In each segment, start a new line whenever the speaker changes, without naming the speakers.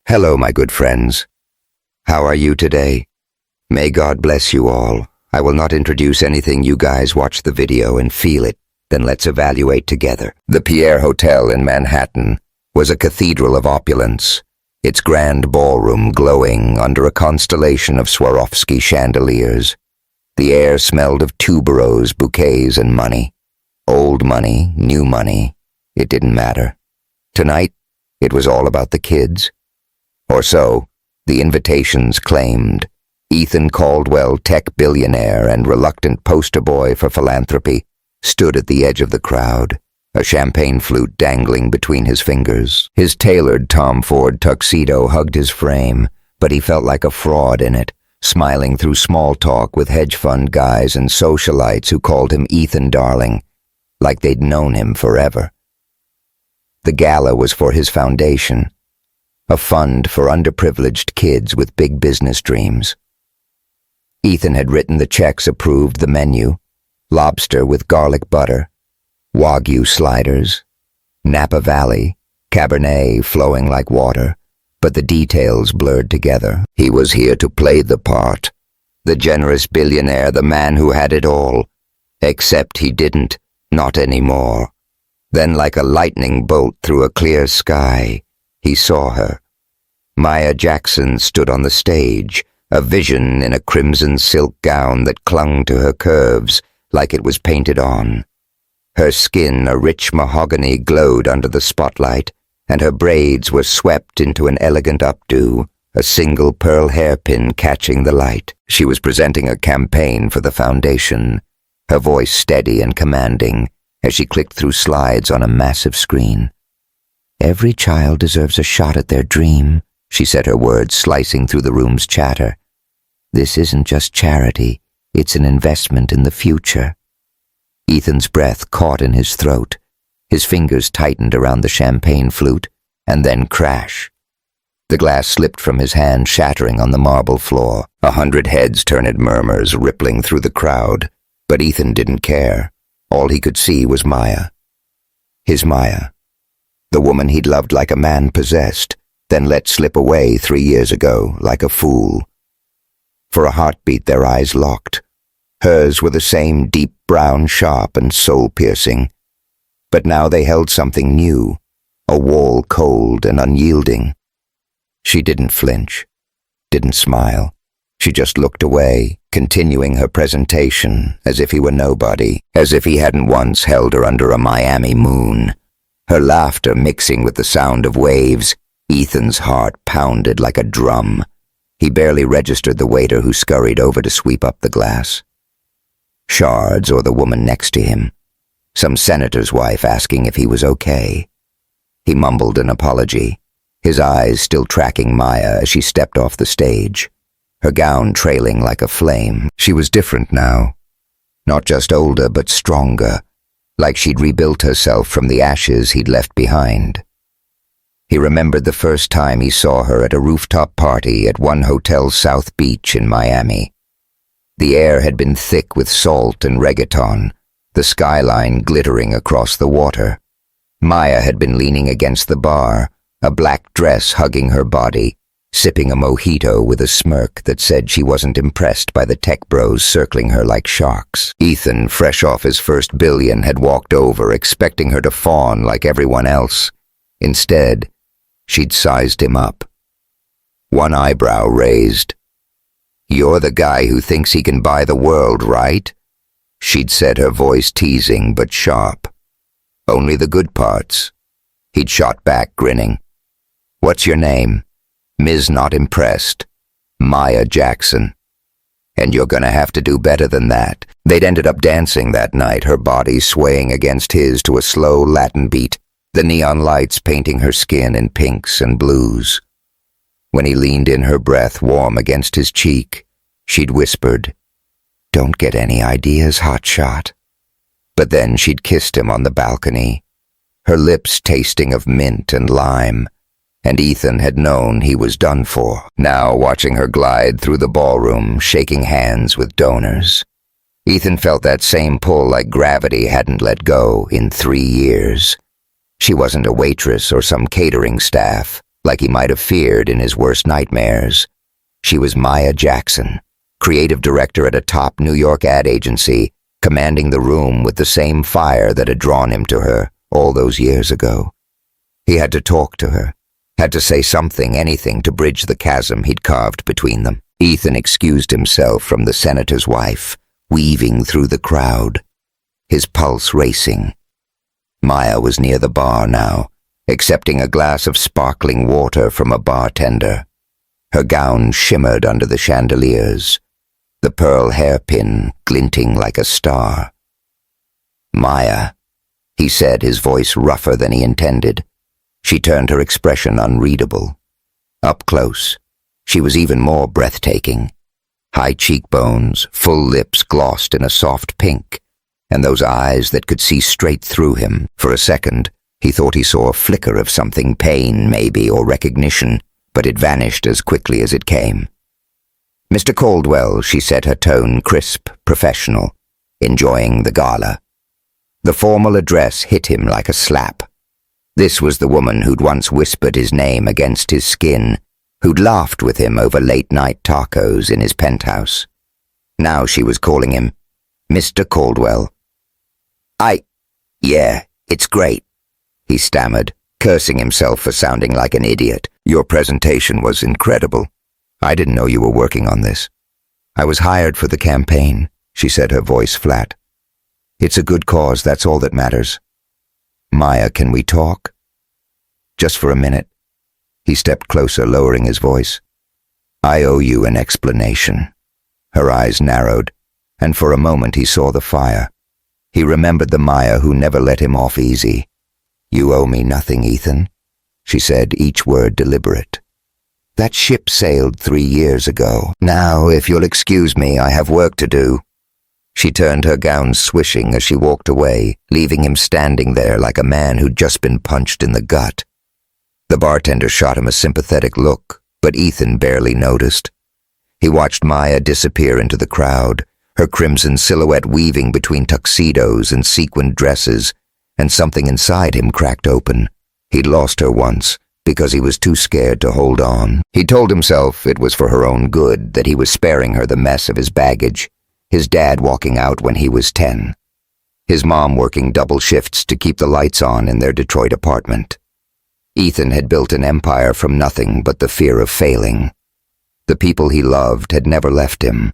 Hello, my good friends. How are you today? May God bless you all. I will not introduce anything. You guys watch the video and feel it. Then let's evaluate together. The Pierre Hotel in Manhattan was a cathedral of opulence, its grand ballroom glowing under a constellation of Swarovski chandeliers. The air smelled of tuberose, bouquets, and money. Old money, new money. It didn't matter. Tonight, it was all about the kids. Or so, the invitations claimed. Ethan Caldwell, tech billionaire and reluctant poster boy for philanthropy, stood at the edge of the crowd, a champagne flute dangling between his fingers. His tailored Tom Ford tuxedo hugged his frame, but he felt like a fraud in it, smiling through small talk with hedge fund guys and socialites who called him Ethan Darling, like they'd known him forever. The gala was for his foundation, a fund for underprivileged kids with big business dreams. Ethan had written the checks, approved the menu: lobster with garlic butter, Wagyu sliders, Napa Valley, Cabernet flowing like water, but the details blurred together. He was here to play the part, the generous billionaire, the man who had it all. Except he didn't, not anymore. Then, like a lightning bolt through a clear sky, he saw her. Maya Jackson stood on the stage, a vision in a crimson silk gown that clung to her curves like it was painted on. Her skin, a rich mahogany, glowed under the spotlight, and her braids were swept into an elegant updo, a single pearl hairpin catching the light. She was presenting a campaign for the foundation, her voice steady and commanding as she clicked through slides on a massive screen. "Every child deserves a shot at their dream," she said, her words slicing through the room's chatter. "This isn't just charity, it's an investment in the future." Ethan's breath caught in his throat. His fingers tightened around the champagne flute, and then crash. The glass slipped from his hand, shattering on the marble floor. 100 heads turned murmurs rippling through the crowd, but Ethan didn't care. All he could see was Maya. His Maya. The woman he'd loved like a man possessed, then let slip away 3 years ago like a fool. For a heartbeat their eyes locked. Hers were the same deep brown, sharp and soul-piercing. But now they held something new, a wall cold and unyielding. She didn't flinch, didn't smile. She just looked away, continuing her presentation as if he were nobody, as if he hadn't once held her under a Miami moon. Her laughter mixing with the sound of waves, Ethan's heart pounded like a drum. He barely registered the waiter who scurried over to sweep up the glass. Shards or the woman next to him. Some senator's wife asking if he was okay. He mumbled an apology, his eyes still tracking Maya as she stepped off the stage, her gown trailing like a flame. She was different now. Not just older, but stronger, like she'd rebuilt herself from the ashes he'd left behind. He remembered the first time he saw her at a rooftop party at one hotel's South Beach in Miami. The air had been thick with salt and reggaeton, the skyline glittering across the water. Maya had been leaning against the bar, a black dress hugging her body, sipping a mojito with a smirk that said she wasn't impressed by the tech bros circling her like sharks. Ethan, fresh off his first billion, had walked over, expecting her to fawn like everyone else. Instead, she'd sized him up. One eyebrow raised. "You're the guy who thinks he can buy the world, right?" She'd said, her voice teasing but sharp. "Only the good parts." He'd shot back, grinning. "What's your name?" "Ms. Not Impressed." "Maya Jackson." "And you're gonna have to do better than that." They'd ended up dancing that night, her body swaying against his to a slow Latin beat, the neon lights painting her skin in pinks and blues. When he leaned in, her breath warm against his cheek, she'd whispered, "Don't get any ideas, hotshot." But then she'd kissed him on the balcony, her lips tasting of mint and lime, and Ethan had known he was done for. Now, watching her glide through the ballroom, shaking hands with donors, Ethan felt that same pull like gravity hadn't let go in 3 years. She wasn't a waitress or some catering staff. like he might have feared in his worst nightmares. She was Maya Jackson, creative director at a top New York ad agency, commanding the room with the same fire that had drawn him to her all those years ago. He had to talk to her, had to say something, anything, to bridge the chasm he'd carved between them. Ethan excused himself from the senator's wife, weaving through the crowd, his pulse racing. Maya was near the bar now, accepting a glass of sparkling water from a bartender. Her gown shimmered under the chandeliers, the pearl hairpin glinting like a star. "Maya," he said, his voice rougher than he intended. She turned, her expression unreadable. Up close, she was even more breathtaking. High cheekbones, full lips glossed in a soft pink, and those eyes that could see straight through him. For a second, he thought he saw a flicker of something, pain maybe, or recognition, but it vanished as quickly as it came. "Mr. Caldwell," she said, her tone crisp, professional, enjoying the gala. The formal address hit him like a slap. This was the woman who'd once whispered his name against his skin, who'd laughed with him over late-night tacos in his penthouse. Now she was calling him Mr. Caldwell. Yeah, it's great," he stammered, cursing himself for sounding like an idiot. "Your presentation was incredible. I didn't know you were working on this." "I was hired for the campaign," she said, her voice flat. "It's a good cause, that's all that matters." "Maya, can we talk?" "Just for a minute." He stepped closer, lowering his voice. "I owe you an explanation." Her eyes narrowed, and for a moment he saw the fire. He remembered the Maya who never let him off easy. "You owe me nothing, Ethan," she said, each word deliberate. "That ship sailed 3 years ago. Now, if you'll excuse me, I have work to do." She turned, her gown swishing as she walked away, leaving him standing there like a man who'd just been punched in the gut. The bartender shot him a sympathetic look, but Ethan barely noticed. He watched Maya disappear into the crowd, her crimson silhouette weaving between tuxedos and sequined dresses, and something inside him cracked open. He'd lost her once, because he was too scared to hold on. He told himself it was for her own good, that he was sparing her the mess of his baggage, his dad walking out when he was 10, his mom working double shifts to keep the lights on in their Detroit apartment. Ethan had built an empire from nothing but the fear of failing. The people he loved had never left him,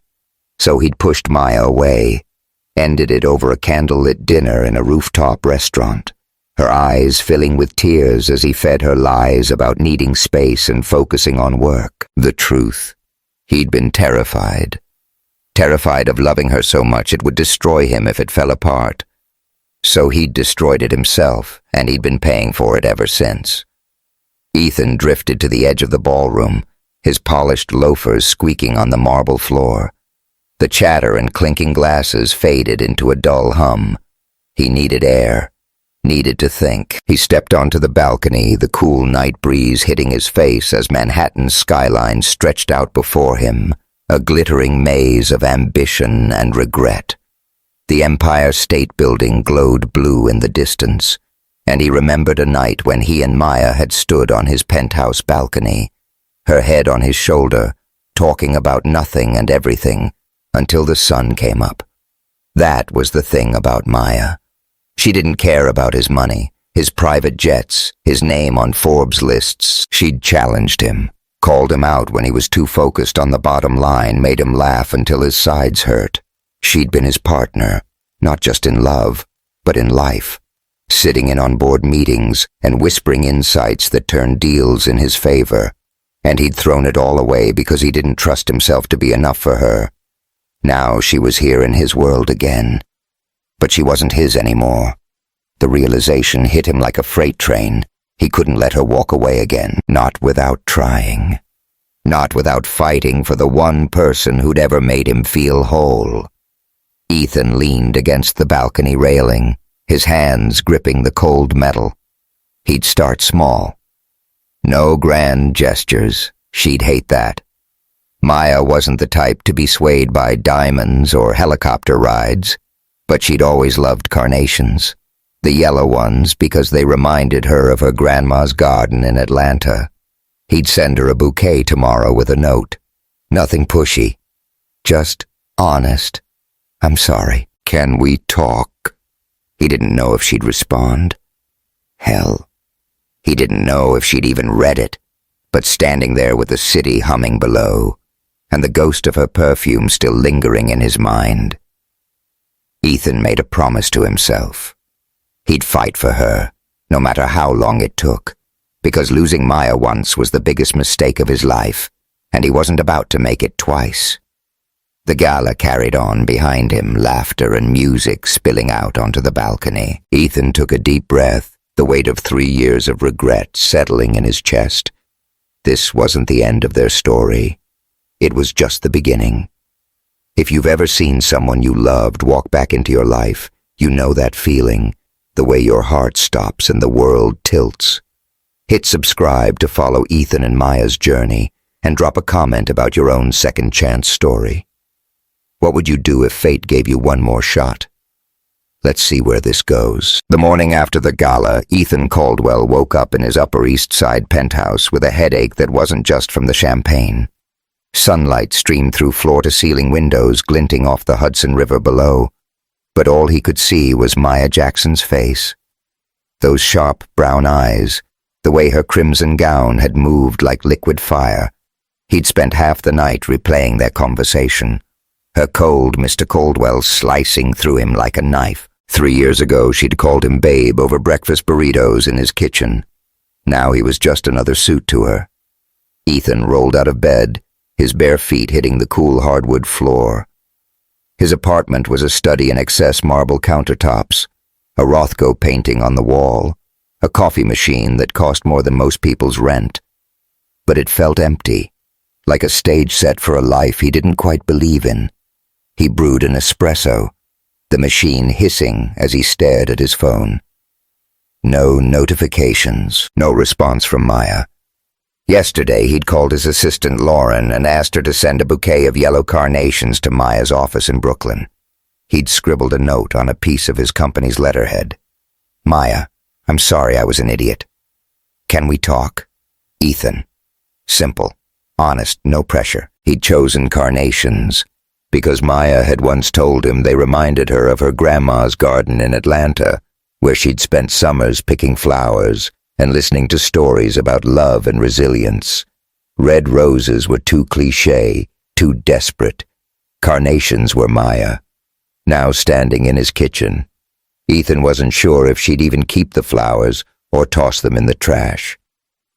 so he'd pushed Maya away, ended it over a candlelit dinner in a rooftop restaurant, her eyes filling with tears as he fed her lies about needing space and focusing on work. The truth. He'd been terrified. Terrified of loving her so much it would destroy him if it fell apart. So he'd destroyed it himself, and he'd been paying for it ever since. Ethan drifted to the edge of the ballroom, his polished loafers squeaking on the marble floor. The chatter and clinking glasses faded into a dull hum. He needed air, needed to think. He stepped onto the balcony, the cool night breeze hitting his face as Manhattan's skyline stretched out before him, a glittering maze of ambition and regret. The Empire State Building glowed blue in the distance, and he remembered a night when he and Maya had stood on his penthouse balcony, her head on his shoulder, talking about nothing and everything, until the sun came up. That was the thing about Maya. She didn't care about his money, his private jets, his name on Forbes lists. She'd challenged him, called him out when he was too focused on the bottom line, made him laugh until his sides hurt. She'd been his partner, not just in love, but in life, sitting in on board meetings and whispering insights that turned deals in his favor. And he'd thrown it all away because he didn't trust himself to be enough for her. Now she was here in his world again. But she wasn't his anymore. The realization hit him like a freight train. He couldn't let her walk away again, not without trying. Not without fighting for the one person who'd ever made him feel whole. Ethan leaned against the balcony railing, his hands gripping the cold metal. He'd start small. No grand gestures. She'd hate that. Maya wasn't the type to be swayed by diamonds or helicopter rides, but she'd always loved carnations. The yellow ones because they reminded her of her grandma's garden in Atlanta. He'd send her a bouquet tomorrow with a note. Nothing pushy. Just honest. "I'm sorry. Can we talk?" He didn't know if she'd respond. Hell. He didn't know if she'd even read it, but standing there with the city humming below, and the ghost of her perfume still lingering in his mind, Ethan made a promise to himself. He'd fight for her, no matter how long it took, because losing Maya once was the biggest mistake of his life, and he wasn't about to make it twice. The gala carried on behind him, laughter and music spilling out onto the balcony. Ethan took a deep breath, the weight of 3 years of regret settling in his chest. This wasn't the end of their story. It was just the beginning. If you've ever seen someone you loved walk back into your life, you know that feeling, the way your heart stops and the world tilts. Hit subscribe to follow Ethan and Maya's journey, and drop a comment about your own second chance story. What would you do if fate gave you one more shot? Let's see where this goes. The morning after the gala, Ethan Caldwell woke up in his Upper East Side penthouse with a headache that wasn't just from the champagne. Sunlight streamed through floor-to-ceiling windows glinting off the Hudson River below, but all he could see was Maya Jackson's face. Those sharp brown eyes, the way her crimson gown had moved like liquid fire. He'd spent half the night replaying their conversation, her cold Mr. Caldwell slicing through him like a knife. 3 years ago she'd called him babe over breakfast burritos in his kitchen. Now he was just another suit to her. Ethan rolled out of bed, his bare feet hitting the cool hardwood floor. His apartment was a study in excess marble countertops, a Rothko painting on the wall, a coffee machine that cost more than most people's rent. But it felt empty, like a stage set for a life he didn't quite believe in. He brewed an espresso, the machine hissing as he stared at his phone. No notifications, no response from Maya. Yesterday he'd called his assistant Lauren and asked her to send a bouquet of yellow carnations to Maya's office in Brooklyn. He'd scribbled a note on a piece of his company's letterhead. "Maya, I'm sorry I was an idiot. Can we talk? Ethan." Simple, honest, no pressure. He'd chosen carnations because Maya had once told him they reminded her of her grandma's garden in Atlanta, where she'd spent summers picking flowers and listening to stories about love and resilience. Red roses were too cliché, too desperate. Carnations were Maya. Now standing in his kitchen, Ethan wasn't sure if she'd even keep the flowers or toss them in the trash.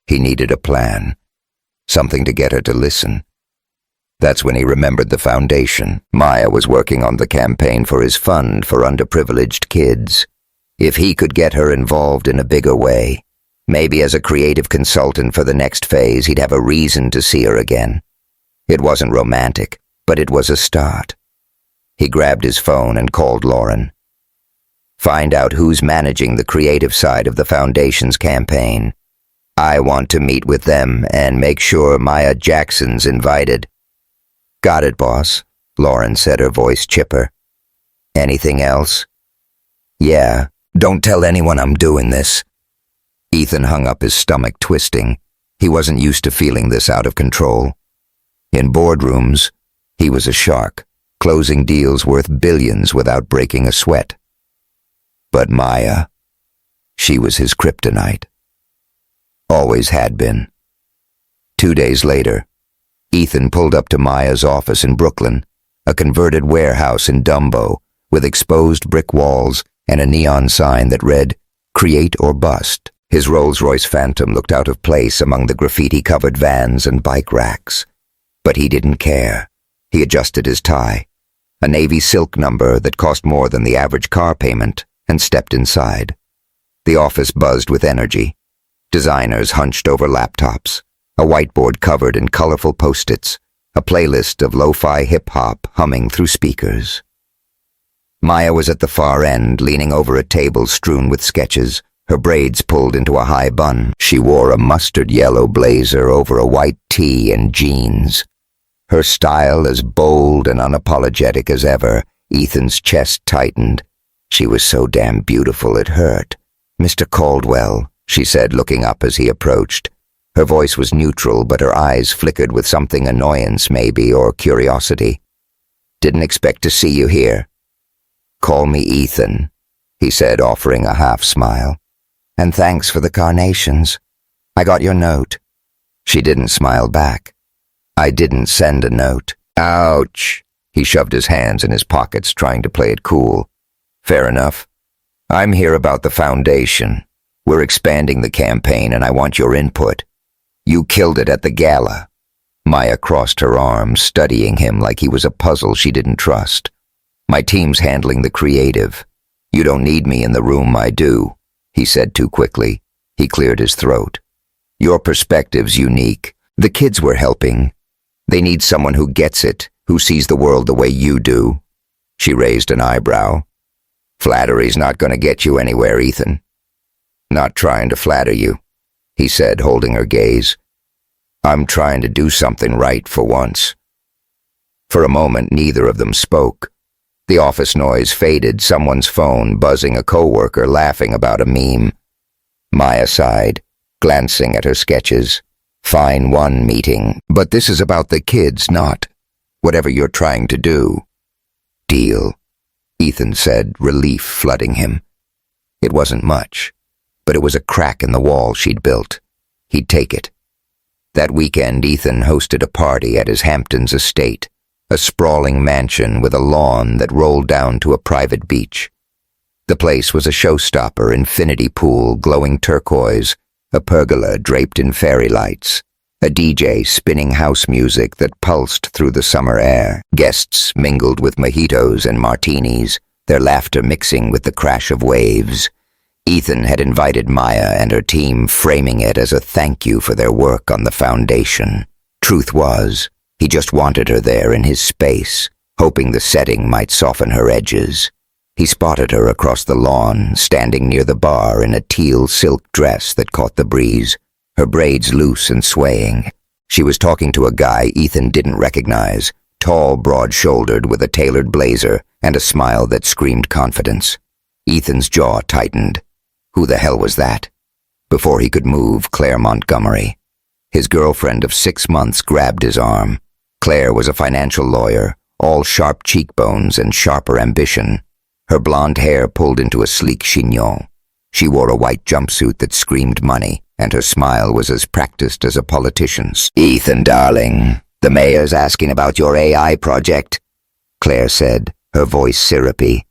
He needed a plan, something to get her to listen. That's when he remembered the foundation. Maya was working on the campaign for his fund for underprivileged kids. If he could get her involved in a bigger way, maybe as a creative consultant for the next phase, he'd have a reason to see her again. It wasn't romantic, but it was a start. He grabbed his phone and called Lauren. "Find out who's managing the creative side of the foundation's campaign. I want to meet with them and make sure Maya Jackson's invited." "Got it, boss," Lauren said, her voice chipper. "Anything else?" "Yeah, don't tell anyone I'm doing this." Ethan hung up, his stomach twisting. He wasn't used to feeling this out of control. In boardrooms, he was a shark, closing deals worth billions without breaking a sweat. But Maya, she was his kryptonite. Always had been. 2 days later, Ethan pulled up to Maya's office in Brooklyn, a converted warehouse in Dumbo, with exposed brick walls and a neon sign that read, "Create or Bust." His Rolls-Royce Phantom looked out of place among the graffiti-covered vans and bike racks. But he didn't care. He adjusted his tie, a navy silk number that cost more than the average car payment, and stepped inside. The office buzzed with energy. Designers hunched over laptops, a whiteboard covered in colorful post-its, a playlist of lo-fi hip-hop humming through speakers. Maya was at the far end, leaning over a table strewn with sketches, her braids pulled into a high bun. She wore a mustard-yellow blazer over a white tee and jeans. Her style as bold and unapologetic as ever. Ethan's chest tightened. She was so damn beautiful it hurt. "Mr. Caldwell," she said, looking up as he approached. Her voice was neutral, but her eyes flickered with something annoyance, maybe, or curiosity. "Didn't expect to see you here." "Call me Ethan," he said, offering a half-smile. "And thanks for the carnations. I got your note." She didn't smile back. "I didn't send a note." "Ouch." He shoved his hands in his pockets, trying to play it cool. "Fair enough. I'm here about the foundation. We're expanding the campaign, and I want your input. You killed it at the gala." Maya crossed her arms, studying him like he was a puzzle she didn't trust. "My team's handling the creative. You don't need me in the room, I do," he said too quickly. He cleared his throat. "Your perspective's unique. The kids we're helping. They need someone who gets it, who sees the world the way you do." She raised an eyebrow. "Flattery's not going to get you anywhere, Ethan." "Not trying to flatter you," he said, holding her gaze. "I'm trying to do something right for once." For a moment, neither of them spoke. The office noise faded, someone's phone buzzing, a coworker laughing about a meme. Maya sighed, glancing at her sketches. "Fine one meeting, but this is about the kids, not whatever you're trying to do." "Deal," Ethan said, relief flooding him. It wasn't much, but it was a crack in the wall she'd built. He'd take it. That weekend, Ethan hosted a party at his Hampton's estate, a sprawling mansion with a lawn that rolled down to a private beach. The place was a showstopper, infinity pool glowing turquoise, a pergola draped in fairy lights, a DJ spinning house music that pulsed through the summer air. Guests mingled with mojitos and martinis, their laughter mixing with the crash of waves. Ethan had invited Maya and her team, framing it as a thank you for their work on the foundation. Truth was, he just wanted her there in his space, hoping the setting might soften her edges. He spotted her across the lawn, standing near the bar in a teal silk dress that caught the breeze, her braids loose and swaying. She was talking to a guy Ethan didn't recognize, tall, broad-shouldered, with a tailored blazer and a smile that screamed confidence. Ethan's jaw tightened. Who the hell was that? Before he could move, Claire Montgomery. His girlfriend of 6 months grabbed his arm. Claire was a financial lawyer, all sharp cheekbones and sharper ambition. Her blonde hair pulled into a sleek chignon. She wore a white jumpsuit that screamed money, and her smile was as practiced as a politician's. "Ethan, darling, the mayor's asking about your AI project," Claire said, her voice syrupy.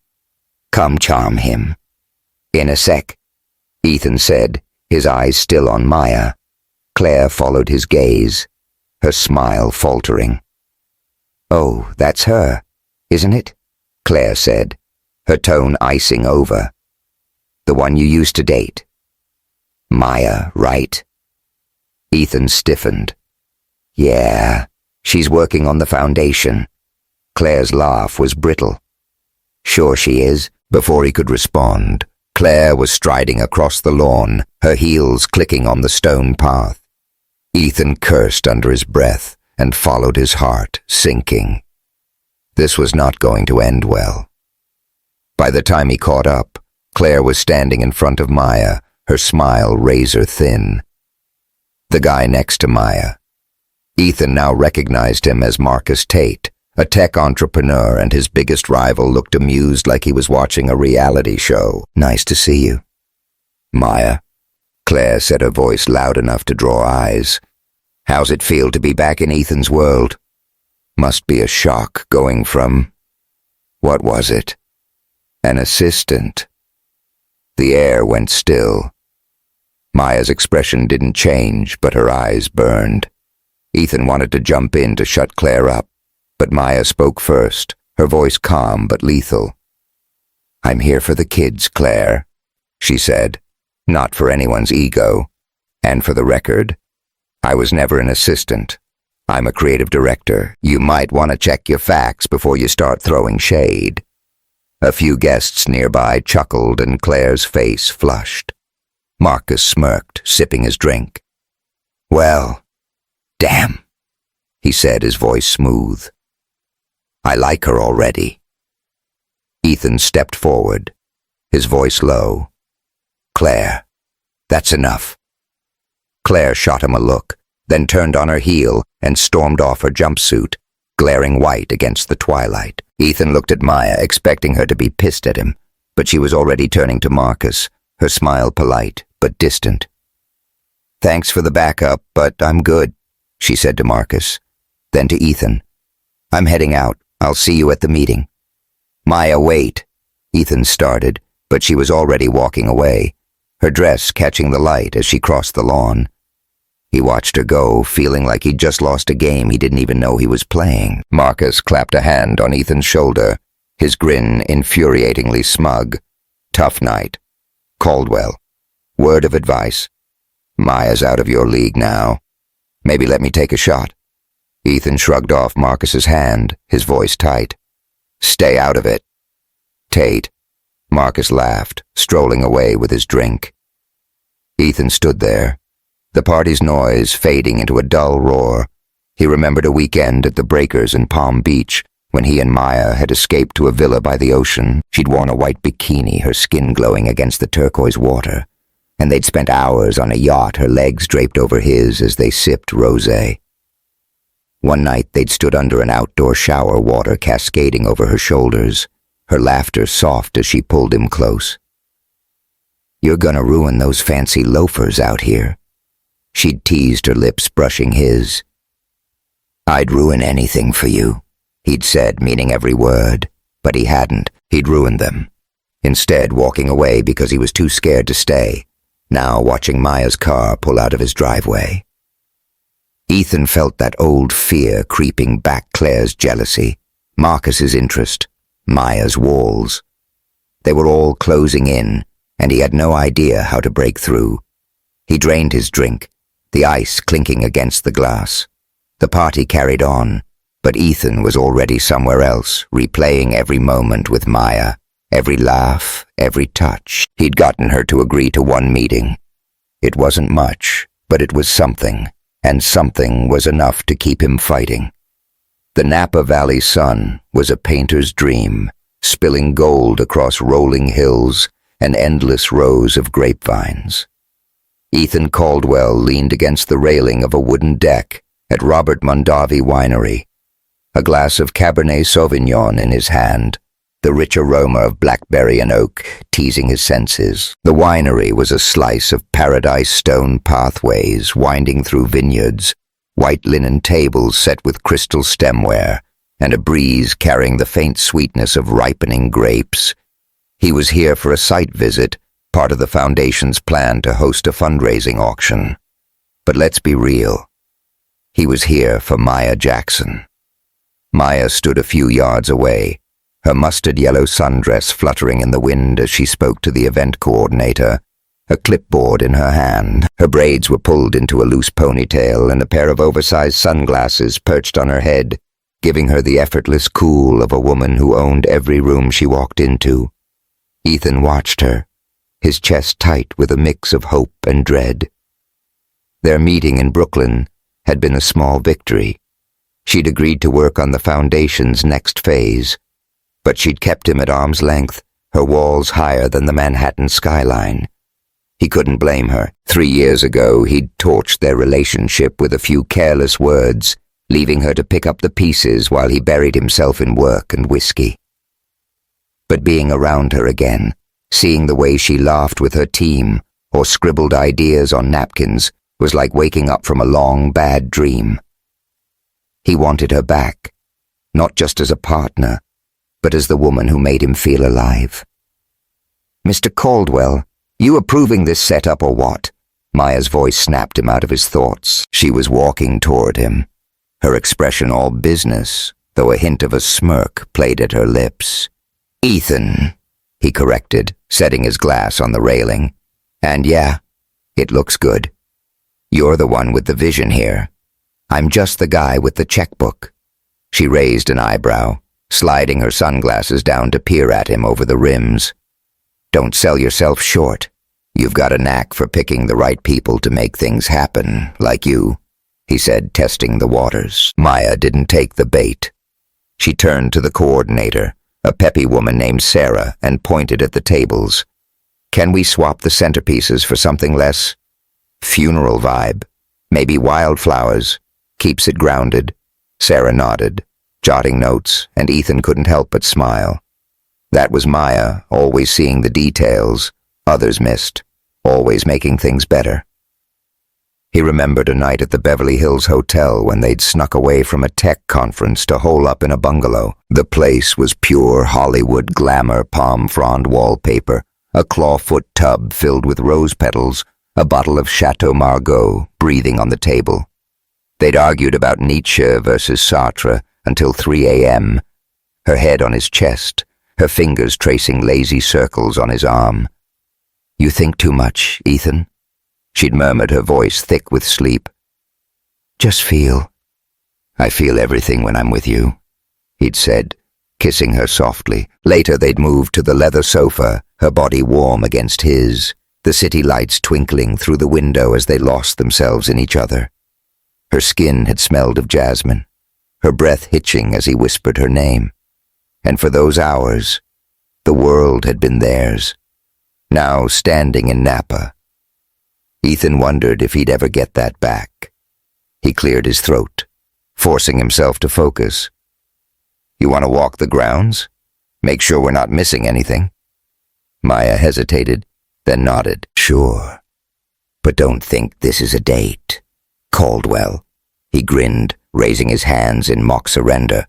"Come charm him." "In a sec," Ethan said, his eyes still on Maya. Claire followed his gaze, her smile faltering. "Oh, that's her, isn't it?" Claire said, her tone icing over. "The one you used to date." "Maya, right?" Ethan stiffened. "Yeah, she's working on the foundation." Claire's laugh was brittle. "Sure she is." Before he could respond, Claire was striding across the lawn, her heels clicking on the stone path. Ethan cursed under his breath and followed his heart, sinking. This was not going to end well. By the time he caught up, Claire was standing in front of Maya, her smile razor thin. The guy next to Maya. Ethan now recognized him as Marcus Tate, a tech entrepreneur, and his biggest rival looked amused like he was watching a reality show. "Nice to see you." "Maya," Claire said, her voice loud enough to draw eyes. "How's it feel to be back in Ethan's world?" Must be a shock going from... what was it? An assistant. The air went still. Maya's expression didn't change, but her eyes burned. Ethan wanted to jump in to shut Claire up, but Maya spoke first, her voice calm but lethal. "I'm here for the kids, Claire," she said, "not for anyone's ego. And for the record, I was never an assistant. I'm a creative director. You might want to check your facts before you start throwing shade." A few guests nearby chuckled and Claire's face flushed. Marcus smirked, sipping his drink. "Well, damn," he said, his voice smooth. "I like her already." Ethan stepped forward, his voice low. "Claire, that's enough." Claire shot him a look, then turned on her heel and stormed off her jumpsuit, glaring white against the twilight. Ethan looked at Maya, expecting her to be pissed at him, but she was already turning to Marcus, her smile polite but distant. "Thanks for the backup, but I'm good," she said to Marcus. Then to Ethan, "I'm heading out. I'll see you at the meeting." "Maya, wait," Ethan started, but she was already walking away, her dress catching the light as she crossed the lawn. He watched her go, feeling like he'd just lost a game he didn't even know he was playing. Marcus clapped a hand on Ethan's shoulder, his grin infuriatingly smug. "Tough night. Caldwell. Word of advice. Maya's out of your league now. Maybe let me take a shot." Ethan shrugged off Marcus's hand, his voice tight. "Stay out of it." "Tate." Marcus laughed, strolling away with his drink. Ethan stood there, the party's noise fading into a dull roar. He remembered a weekend at the Breakers in Palm Beach, when he and Maya had escaped to a villa by the ocean. She'd worn a white bikini, her skin glowing against the turquoise water, and they'd spent hours on a yacht, her legs draped over his as they sipped rosé. One night they'd stood under an outdoor shower, water cascading over her shoulders, her laughter soft as she pulled him close. "You're gonna ruin those fancy loafers out here," she'd teased, her lips brushing his. "I'd ruin anything for you," he'd said, meaning every word, but he hadn't. He'd ruined them. Instead, walking away because he was too scared to stay, now watching Maya's car pull out of his driveway. Ethan felt that old fear creeping back, Claire's jealousy, Marcus's interest, Maya's walls. They were all closing in, and he had no idea how to break through. He drained his drink, the ice clinking against the glass. The party carried on, but Ethan was already somewhere else, replaying every moment with Maya, every laugh, every touch. He'd gotten her to agree to one meeting. It wasn't much, but it was something, and something was enough to keep him fighting. The Napa Valley sun was a painter's dream, spilling gold across rolling hills and endless rows of grapevines. Ethan Caldwell leaned against the railing of a wooden deck at Robert Mondavi Winery, a glass of Cabernet Sauvignon in his hand, the rich aroma of blackberry and oak teasing his senses. The winery was a slice of paradise stone pathways winding through vineyards, white linen tables set with crystal stemware, and a breeze carrying the faint sweetness of ripening grapes. He was here for a site visit, part of the foundation's plan to host a fundraising auction. But let's be real. He was here for Maya Jackson. Maya stood a few yards away, her mustard-yellow sundress fluttering in the wind as she spoke to the event coordinator, a clipboard in her hand. Her braids were pulled into a loose ponytail, and a pair of oversized sunglasses perched on her head, giving her the effortless cool of a woman who owned every room she walked into. Ethan watched her, his chest tight with a mix of hope and dread. Their meeting in Brooklyn had been a small victory. She'd agreed to work on the foundation's next phase, but she'd kept him at arm's length, her walls higher than the Manhattan skyline. He couldn't blame her. 3 years ago, he'd torched their relationship with a few careless words, leaving her to pick up the pieces while he buried himself in work and whiskey. But being around her again, seeing the way she laughed with her team or scribbled ideas on napkins, was like waking up from a long, bad dream. He wanted her back, not just as a partner, but as the woman who made him feel alive. "Mr. Caldwell, you approving this setup or what?" Maya's voice snapped him out of his thoughts. She was walking toward him, her expression all business, though a hint of a smirk played at her lips. "Ethan," he corrected, setting his glass on the railing. "And yeah, it looks good. You're the one with the vision here. I'm just the guy with the checkbook." She raised an eyebrow, sliding her sunglasses down to peer at him over the rims. "Don't sell yourself short. You've got a knack for picking the right people to make things happen, like you," he said, testing the waters. Maya didn't take the bait. She turned to the coordinator, a peppy woman named Sarah, and pointed at the tables. "Can we swap the centerpieces for something less Funeral vibe. Maybe wildflowers. Keeps it grounded. Sarah nodded, jotting notes, and Ethan couldn't help but smile. That was Maya, always seeing the details others missed, always making things better. He remembered a night at the Beverly Hills Hotel when they'd snuck away from a tech conference to hole up in a bungalow. The place was pure Hollywood glamour, palm frond wallpaper, a clawfoot tub filled with rose petals, a bottle of Chateau Margaux breathing on the table. They'd argued about Nietzsche versus Sartre until 3 a.m., her head on his chest, her fingers tracing lazy circles on his arm. "You think too much, Ethan," she'd murmured, her voice thick with sleep. "Just feel." "I feel everything when I'm with you," he'd said, kissing her softly. Later they'd moved to the leather sofa, her body warm against his, the city lights twinkling through the window as they lost themselves in each other. Her skin had smelled of jasmine, her breath hitching as he whispered her name. And for those hours, the world had been theirs. Now standing in Napa. Ethan wondered if he'd ever get that back. He cleared his throat, forcing himself to focus. "You want to walk the grounds? Make sure we're not missing anything?" Maya hesitated, then nodded. "Sure. But don't think this is a date. Caldwell." He grinned, raising his hands in mock surrender.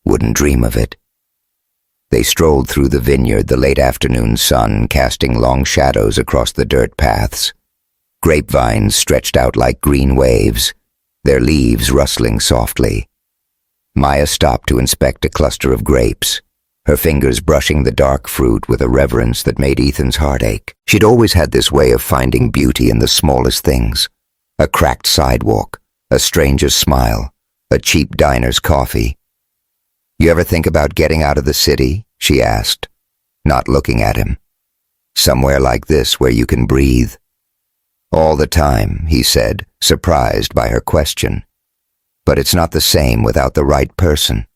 "Wouldn't dream of it." They strolled through the vineyard, the late afternoon sun casting long shadows across the dirt paths. Grapevines stretched out like green waves, their leaves rustling softly. Maya stopped to inspect a cluster of grapes, her fingers brushing the dark fruit with a reverence that made Ethan's heart ache. She'd always had this way of finding beauty in the smallest things. A cracked sidewalk, a stranger's smile, a cheap diner's coffee. "You ever think about getting out of the city?" she asked, not looking at him. "Somewhere like this where you can breathe." "All the time," he said, surprised by her question. "But it's not the same without the right person."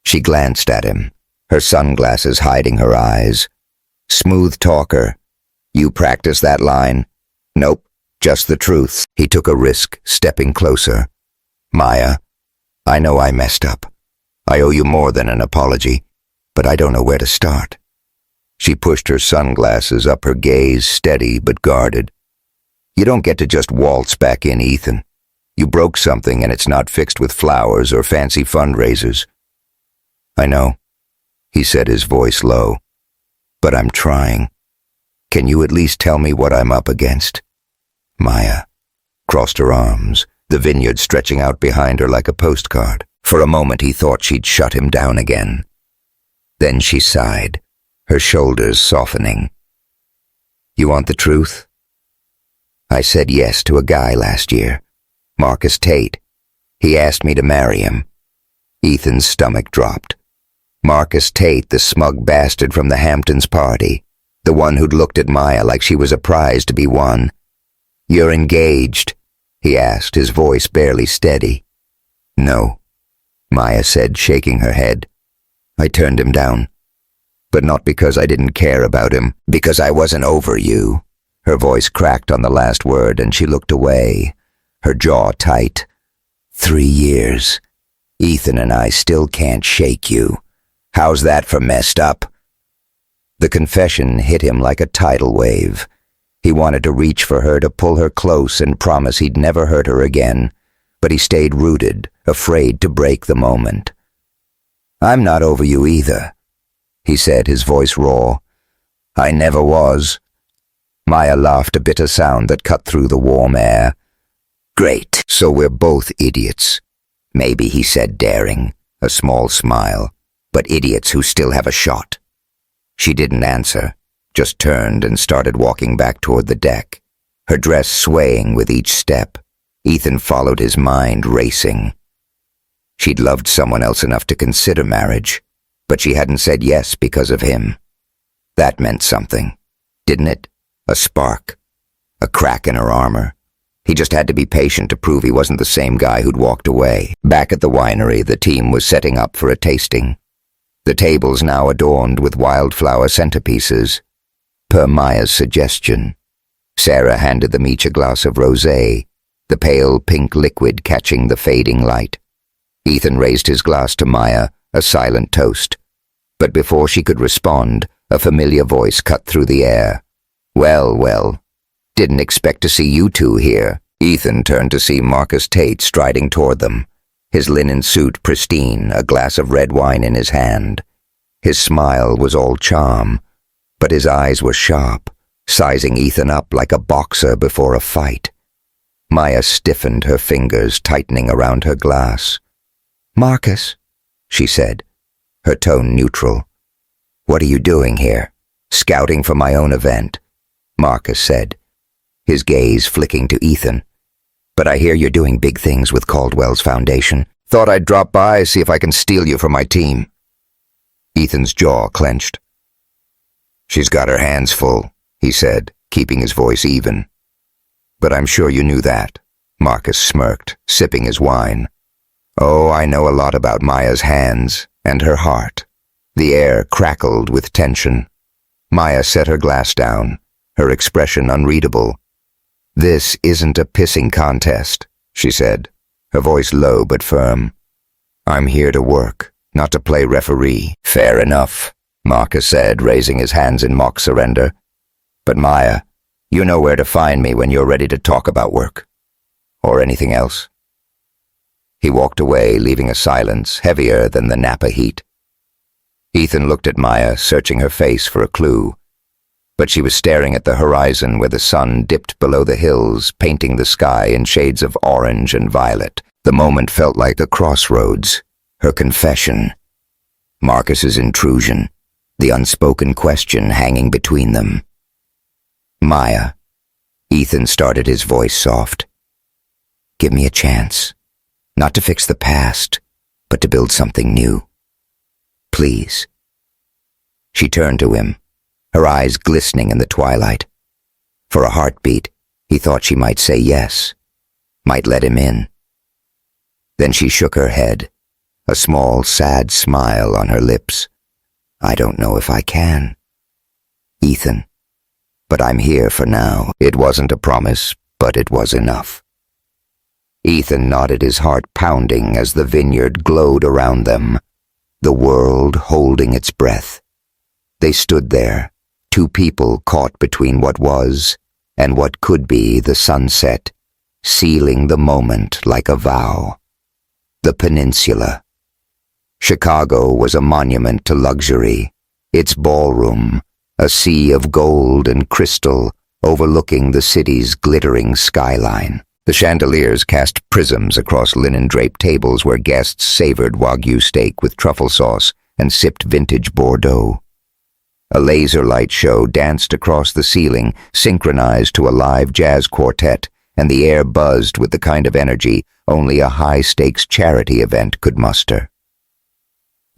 She glanced at him, her sunglasses hiding her eyes. "Smooth talker. You practice that line?" "Nope, just the truth." He took a risk, stepping closer. "Maya, I know I messed up. I owe you more than an apology, but I don't know where to start." She pushed her sunglasses up, her gaze steady but guarded. "You don't get to just waltz back in, Ethan. You broke something and it's not fixed with flowers or fancy fundraisers." "I know," he said, his voice low, "but I'm trying. Can you at least tell me what I'm up against?" Maya crossed her arms, the vineyard stretching out behind her like a postcard. For a moment he thought she'd shut him down again. Then she sighed, her shoulders softening. "You want the truth? I said yes to a guy last year, Marcus Tate. He asked me to marry him." Ethan's stomach dropped. Marcus Tate, the smug bastard from the Hampton's party, the one who'd looked at Maya like she was a prize to be won. "You're engaged?" he asked, his voice barely steady. "No," Maya said, shaking her head. "I turned him down. But not because I didn't care about him, because I wasn't over you." Her voice cracked on the last word and she looked away, her jaw tight. 3 years. Ethan and I still can't shake you. How's that for messed up? The confession hit him like a tidal wave. He wanted to reach for her, to pull her close and promise he'd never hurt her again, but he stayed rooted, afraid to break the moment. "I'm not over you either," he said, his voice raw. "I never was." Maya laughed, a bitter sound that cut through the warm air. "Great, so we're both idiots." "Maybe," he said, daring, a small smile, "but idiots who still have a shot." She didn't answer, just turned and started walking back toward the deck, her dress swaying with each step. Ethan followed, his mind racing. She'd loved someone else enough to consider marriage, but she hadn't said yes because of him. That meant something, didn't it? A spark, a crack in her armor. He just had to be patient to prove he wasn't the same guy who'd walked away. Back at the winery, the team was setting up for a tasting. The tables now adorned with wildflower centerpieces, per Maya's suggestion. Sarah handed them each a glass of rosé, the pale pink liquid catching the fading light. Ethan raised his glass to Maya, a silent toast. But before she could respond, a familiar voice cut through the air. "Well, well, didn't expect to see you two here." Ethan turned to see Marcus Tate striding toward them, his linen suit pristine, a glass of red wine in his hand. His smile was all charm, but his eyes were sharp, sizing Ethan up like a boxer before a fight. Maya stiffened, her fingers tightening around her glass. "Marcus," she said, her tone neutral. "What are you doing here?" "Scouting for my own event," Marcus said, his gaze flicking to Ethan. "But I hear you're doing big things with Caldwell's foundation. Thought I'd drop by, see if I can steal you from my team." Ethan's jaw clenched. "She's got her hands full," he said, keeping his voice even. "But I'm sure you knew that," Marcus smirked, sipping his wine. "Oh, I know a lot about Maya's hands and her heart." The air crackled with tension. Maya set her glass down, her expression unreadable. "This isn't a pissing contest," she said, her voice low but firm. "I'm here to work, not to play referee." "Fair enough," Marcus said, raising his hands in mock surrender. "But Maya, you know where to find me when you're ready to talk about work. Or anything else." He walked away, leaving a silence heavier than the Napa heat. Ethan looked at Maya, searching her face for a clue. But she was staring at the horizon where the sun dipped below the hills, painting the sky in shades of orange and violet. The moment felt like a crossroads, her confession, Marcus's intrusion, the unspoken question hanging between them. "Maya," Ethan started, his voice soft. "Give me a chance. Not to fix the past, but to build something new. Please." She turned to him, her eyes glistening in the twilight. For a heartbeat, he thought she might say yes, might let him in. Then she shook her head, a small, sad smile on her lips. "I don't know if I can, Ethan, but I'm here for now." It wasn't a promise, but it was enough. Ethan nodded, his heart pounding as the vineyard glowed around them, the world holding its breath. They stood there, two people caught between what was and what could be the sunset, sealing the moment like a vow. The peninsula. Chicago was a monument to luxury, its ballroom, a sea of gold and crystal overlooking the city's glittering skyline. The chandeliers cast prisms across linen-draped tables where guests savored Wagyu steak with truffle sauce and sipped vintage Bordeaux. A laser light show danced across the ceiling, synchronized to a live jazz quartet, and the air buzzed with the kind of energy only a high-stakes charity event could muster.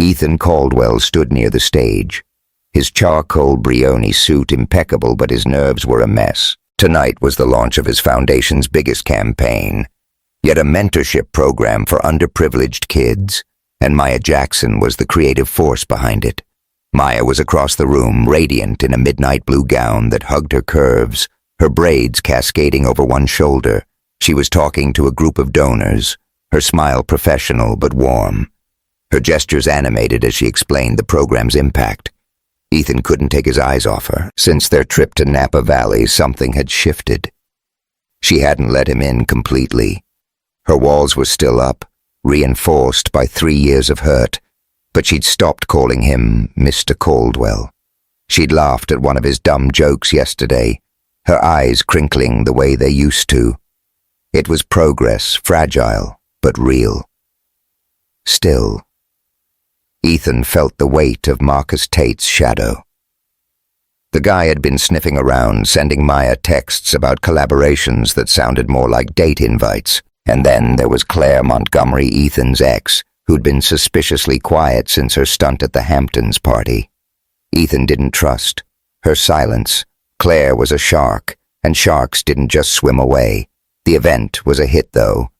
Ethan Caldwell stood near the stage, his charcoal brioni suit impeccable, but his nerves were a mess. Tonight was the launch of his foundation's biggest campaign, yet a mentorship program for underprivileged kids, and Maya Jackson was the creative force behind it. Maya was across the room, radiant in a midnight blue gown that hugged her curves, her braids cascading over one shoulder. She was talking to a group of donors, her smile professional but warm, her gestures animated as she explained the program's impact. Ethan couldn't take his eyes off her. Since their trip to Napa Valley, something had shifted. She hadn't let him in completely. Her walls were still up, reinforced by 3 years of hurt, but she'd stopped calling him Mr. Caldwell. She'd laughed at one of his dumb jokes yesterday, her eyes crinkling the way they used to. It was progress, fragile, but real. Still, Ethan felt the weight of Marcus Tate's shadow. The guy had been sniffing around, sending Maya texts about collaborations that sounded more like date invites. And then there was Claire Montgomery, Ethan's ex, who'd been suspiciously quiet since her stunt at the Hampton's party. Ethan didn't trust her silence. Claire was a shark, and sharks didn't just swim away. The event was a hit, though.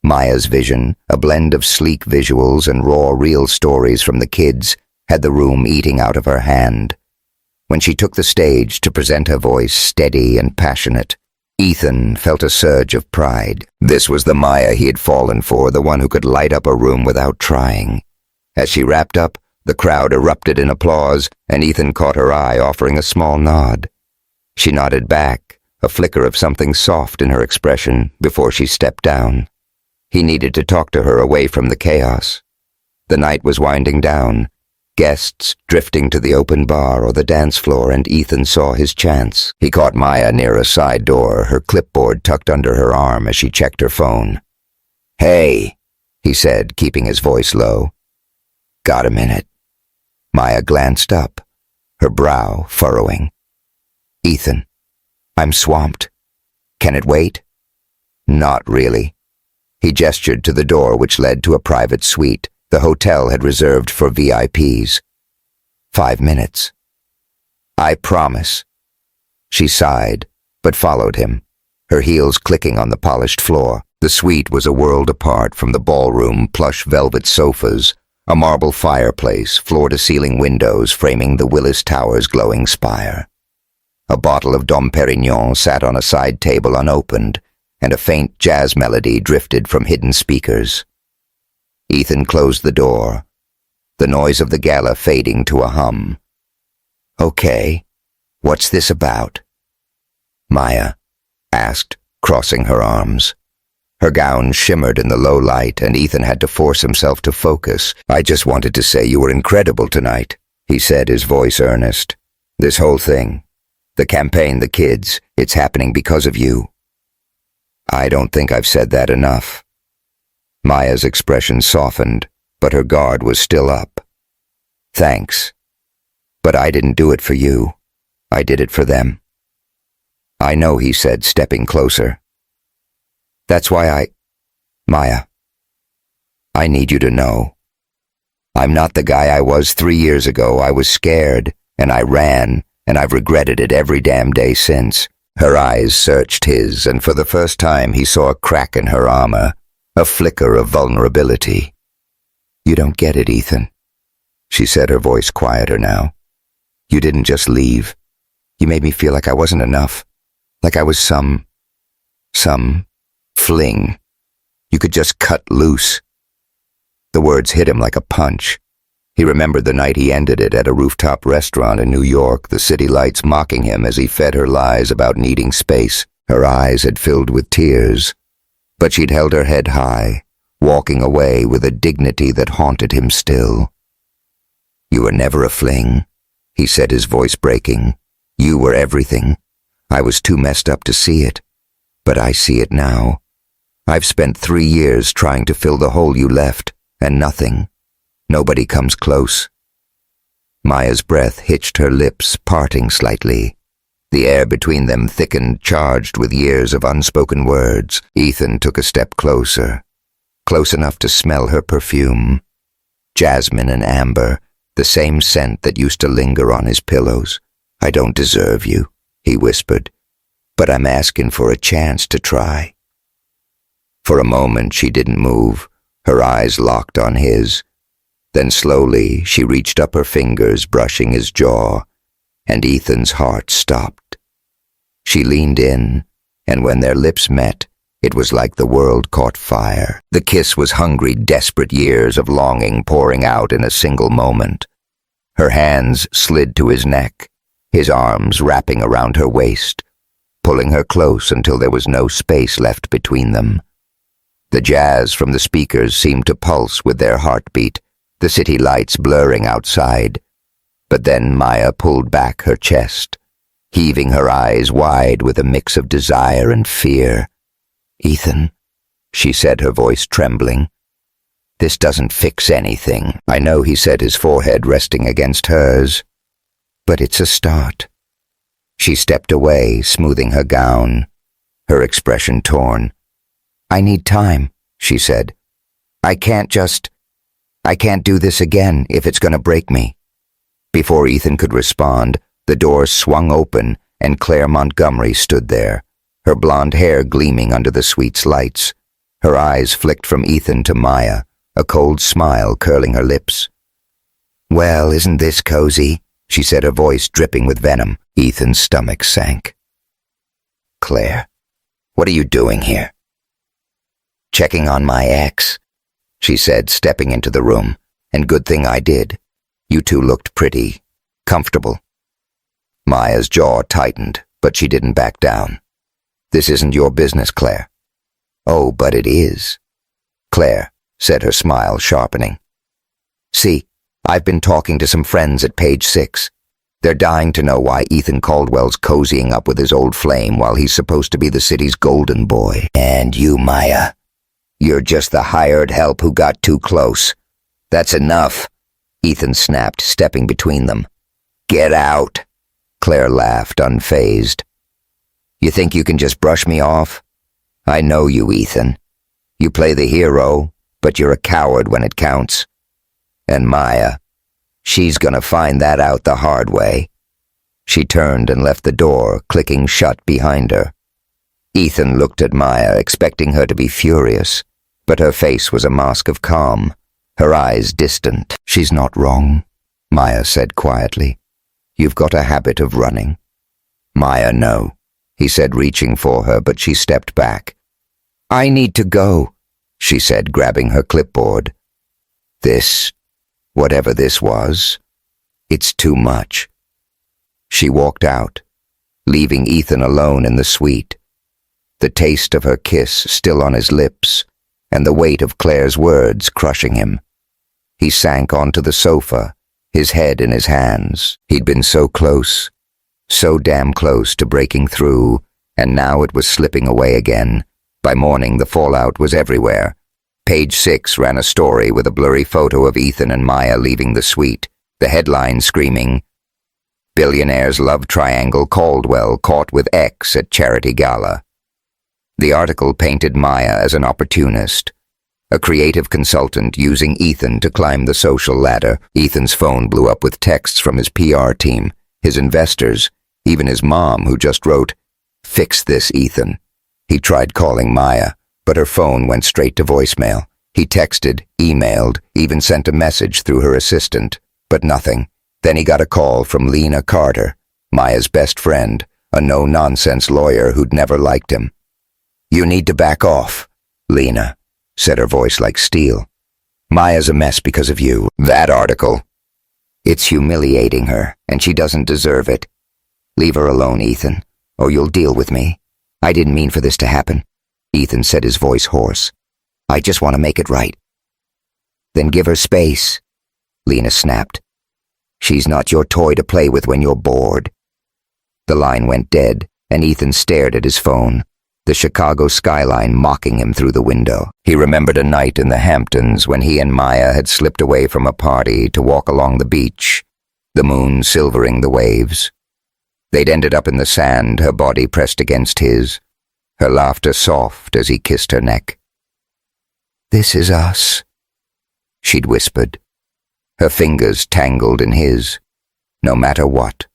Maya's vision, a blend of sleek visuals and raw, real stories from the kids, had the room eating out of her hand. When she took the stage to present her voice steady and passionate, Ethan felt a surge of pride. This was the Maya he had fallen for, the one who could light up a room without trying. As she wrapped up, the crowd erupted in applause, and Ethan caught her eye, offering a small nod. She nodded back, a flicker of something soft in her expression, before she stepped down. He needed to talk to her away from the chaos. The night was winding down, guests drifting to the open bar or the dance floor, and Ethan saw his chance. He caught Maya near a side door, her clipboard tucked under her arm as she checked her phone. "Hey," he said, keeping his voice low. "Got a minute?" Maya glanced up, her brow furrowing. "Ethan, I'm swamped. Can it wait?" "Not really." He gestured to the door which led to a private suite the hotel had reserved for VIPs. 5 minutes. "I promise." She sighed, but followed him, her heels clicking on the polished floor. The suite was a world apart from the ballroom, plush velvet sofas, a marble fireplace, floor-to-ceiling windows framing the Willis Tower's glowing spire. A bottle of Dom Perignon sat on a side table unopened, and a faint jazz melody drifted from hidden speakers. Ethan closed the door, the noise of the gala fading to a hum. "Okay, what's this about?" Maya asked, crossing her arms. Her gown shimmered in the low light, and Ethan had to force himself to focus. "I just wanted to say you were incredible tonight," he said, his voice earnest. "This whole thing, the campaign, the kids, it's happening because of you." "I don't think I've said that enough." Maya's expression softened, but her guard was still up. "Thanks. But I didn't do it for you. I did it for them." "I know," he said, stepping closer. "That's why Maya, I need you to know. I'm not the guy I was 3 years ago. I was scared, and I ran, and I've regretted it every damn day since." Her eyes searched his, and for the first time he saw a crack in her armor, a flicker of vulnerability. "You don't get it, Ethan," she said, her voice quieter now. "You didn't just leave. You made me feel like I wasn't enough, like I was some fling. You could just cut loose." The words hit him like a punch. He remembered the night he ended it at a rooftop restaurant in New York, the city lights mocking him as he fed her lies about needing space. Her eyes had filled with tears, but she'd held her head high, walking away with a dignity that haunted him still. "You were never a fling," he said, his voice breaking. "You were everything. I was too messed up to see it, but I see it now. I've spent 3 years trying to fill the hole you left, and nothing. Nobody comes close." Maya's breath hitched her lips, parting slightly. The air between them thickened, charged with years of unspoken words. Ethan took a step closer, close enough to smell her perfume. Jasmine and amber, the same scent that used to linger on his pillows. "I don't deserve you," he whispered, "but I'm asking for a chance to try." For a moment she didn't move, her eyes locked on his. Then slowly she reached up her fingers, brushing his jaw, and Ethan's heart stopped. She leaned in, and when their lips met, it was like the world caught fire. The kiss was hungry, desperate years of longing pouring out in a single moment. Her hands slid to his neck, his arms wrapping around her waist, pulling her close until there was no space left between them. The jazz from the speakers seemed to pulse with their heartbeat, the city lights blurring outside. But then Maya pulled back her chest, heaving her eyes wide with a mix of desire and fear. "Ethan," she said, her voice trembling, "this doesn't fix anything." "I know," he said, his forehead resting against hers, "but it's a start." She stepped away, smoothing her gown, her expression torn. "I need time," she said. I can't do this again if it's going to break me." Before Ethan could respond, the door swung open and Claire Montgomery stood there, her blonde hair gleaming under the suite's lights. Her eyes flicked from Ethan to Maya, a cold smile curling her lips. "Well, isn't this cozy?" she said, her voice dripping with venom. Ethan's stomach sank. Claire, what are you doing here? Checking on my ex, she said, stepping into the room. And good thing I did. You two looked pretty comfortable. Maya's jaw tightened, but she didn't back down. This isn't your business, Claire. Oh, but it is, Claire said, her smile sharpening. See, I've been talking to some friends at page 6. They're dying to know why Ethan Caldwell's cozying up with his old flame while he's supposed to be the city's golden boy. And you, Maya, you're just the hired help who got too close. That's enough, Ethan snapped, stepping between them. Get out, Claire laughed, unfazed. You think you can just brush me off? I know you, Ethan. You play the hero, but you're a coward when it counts. And Maya, she's gonna find that out the hard way. She turned and left the door, clicking shut behind her. Ethan looked at Maya, expecting her to be furious, but her face was a mask of calm, her eyes distant. She's not wrong, Maya said quietly. You've got a habit of running. Maya, no, he said, reaching for her, but she stepped back. I need to go, she said, grabbing her clipboard. This, whatever this was, it's too much. She walked out, leaving Ethan alone in the suite, the taste of her kiss still on his lips, and the weight of Claire's words crushing him. He sank onto the sofa, his head in his hands. He'd been so close, so damn close to breaking through, and now it was slipping away again. By morning, the fallout was everywhere. Page 6 ran a story with a blurry photo of Ethan and Maya leaving the suite, the headline screaming, Billionaire's love triangle Caldwell caught with ex at charity gala. The article painted Maya as an opportunist, a creative consultant using Ethan to climb the social ladder. Ethan's phone blew up with texts from his PR team, his investors, even his mom, who just wrote, Fix this, Ethan. He tried calling Maya, but her phone went straight to voicemail. He texted, emailed, even sent a message through her assistant, but nothing. Then he got a call from Lena Carter, Maya's best friend, a no-nonsense lawyer who'd never liked him. You need to back off, Lena, said, her voice like steel. Maya's a mess because of you. That article. It's humiliating her, and she doesn't deserve it. Leave her alone, Ethan, or you'll deal with me. I didn't mean for this to happen, Ethan said, his voice hoarse. I just want to make it right. Then give her space, Lena snapped. She's not your toy to play with when you're bored. The line went dead, and Ethan stared at his phone, the Chicago skyline mocking him through the window. He remembered a night in the Hamptons when he and Maya had slipped away from a party to walk along the beach, the moon silvering the waves. They'd ended up in the sand, her body pressed against his, her laughter soft as he kissed her neck. This is us, she'd whispered, her fingers tangled in his, no matter what.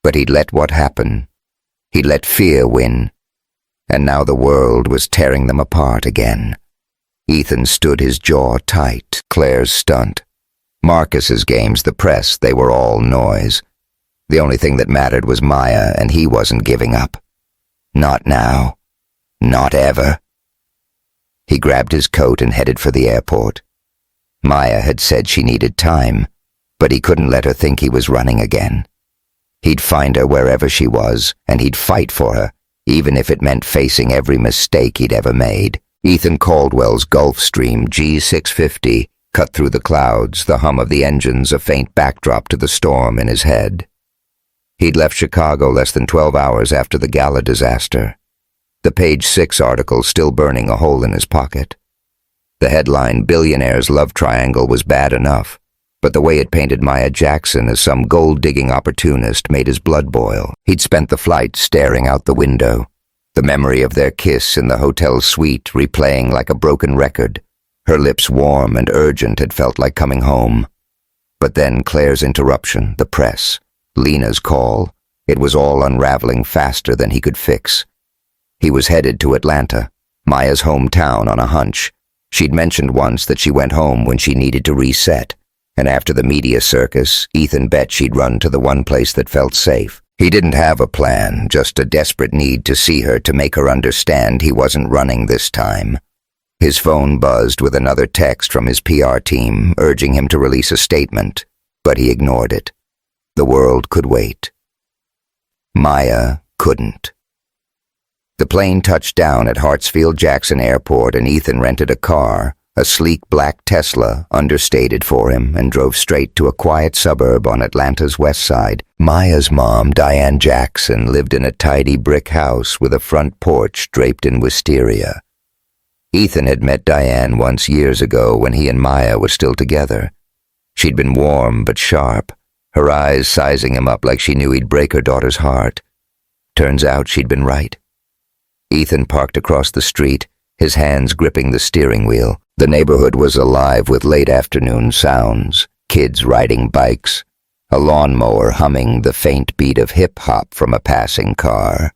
But he'd let what happen. He'd let fear win. And now the world was tearing them apart again. Ethan stood, his jaw tight. Claire's stunt. Marcus's games, the press, they were all noise. The only thing that mattered was Maya, and he wasn't giving up. Not now. Not ever. He grabbed his coat and headed for the airport. Maya had said she needed time, but he couldn't let her think he was running again. He'd find her wherever she was, and he'd fight for her, even if it meant facing every mistake he'd ever made. Ethan Caldwell's Gulfstream G650 cut through the clouds, the hum of the engines a faint backdrop to the storm in his head. He'd left Chicago less than 12 hours after the gala disaster, the page 6 article still burning a hole in his pocket. The headline, Billionaire's love triangle, was bad enough, but the way it painted Maya Jackson as some gold-digging opportunist made his blood boil. He'd spent the flight staring out the window, the memory of their kiss in the hotel suite replaying like a broken record. Her lips warm and urgent had felt like coming home. But then Claire's interruption, the press, Lena's call. It was all unraveling faster than he could fix. He was headed to Atlanta, Maya's hometown, on a hunch. She'd mentioned once that she went home when she needed to reset, And after the media circus, Ethan bet she'd run to the one place that felt safe. He didn't have a plan, just a desperate need to see her to make her understand he wasn't running this time. His phone buzzed with another text from his PR team urging him to release a statement, but he ignored it. The world could wait. Maya couldn't. The plane touched down at Hartsfield-Jackson Airport and Ethan rented a car, a sleek black Tesla, understated for him, and drove straight to a quiet suburb on Atlanta's west side. Maya's mom, Diane Jackson, lived in a tidy brick house with a front porch draped in wisteria. Ethan had met Diane once years ago when he and Maya were still together. She'd been warm but sharp, her eyes sizing him up like she knew he'd break her daughter's heart. Turns out she'd been right. Ethan parked across the street, his hands gripping the steering wheel. The neighborhood was alive with late afternoon sounds, kids riding bikes, a lawnmower humming the faint beat of hip-hop from a passing car.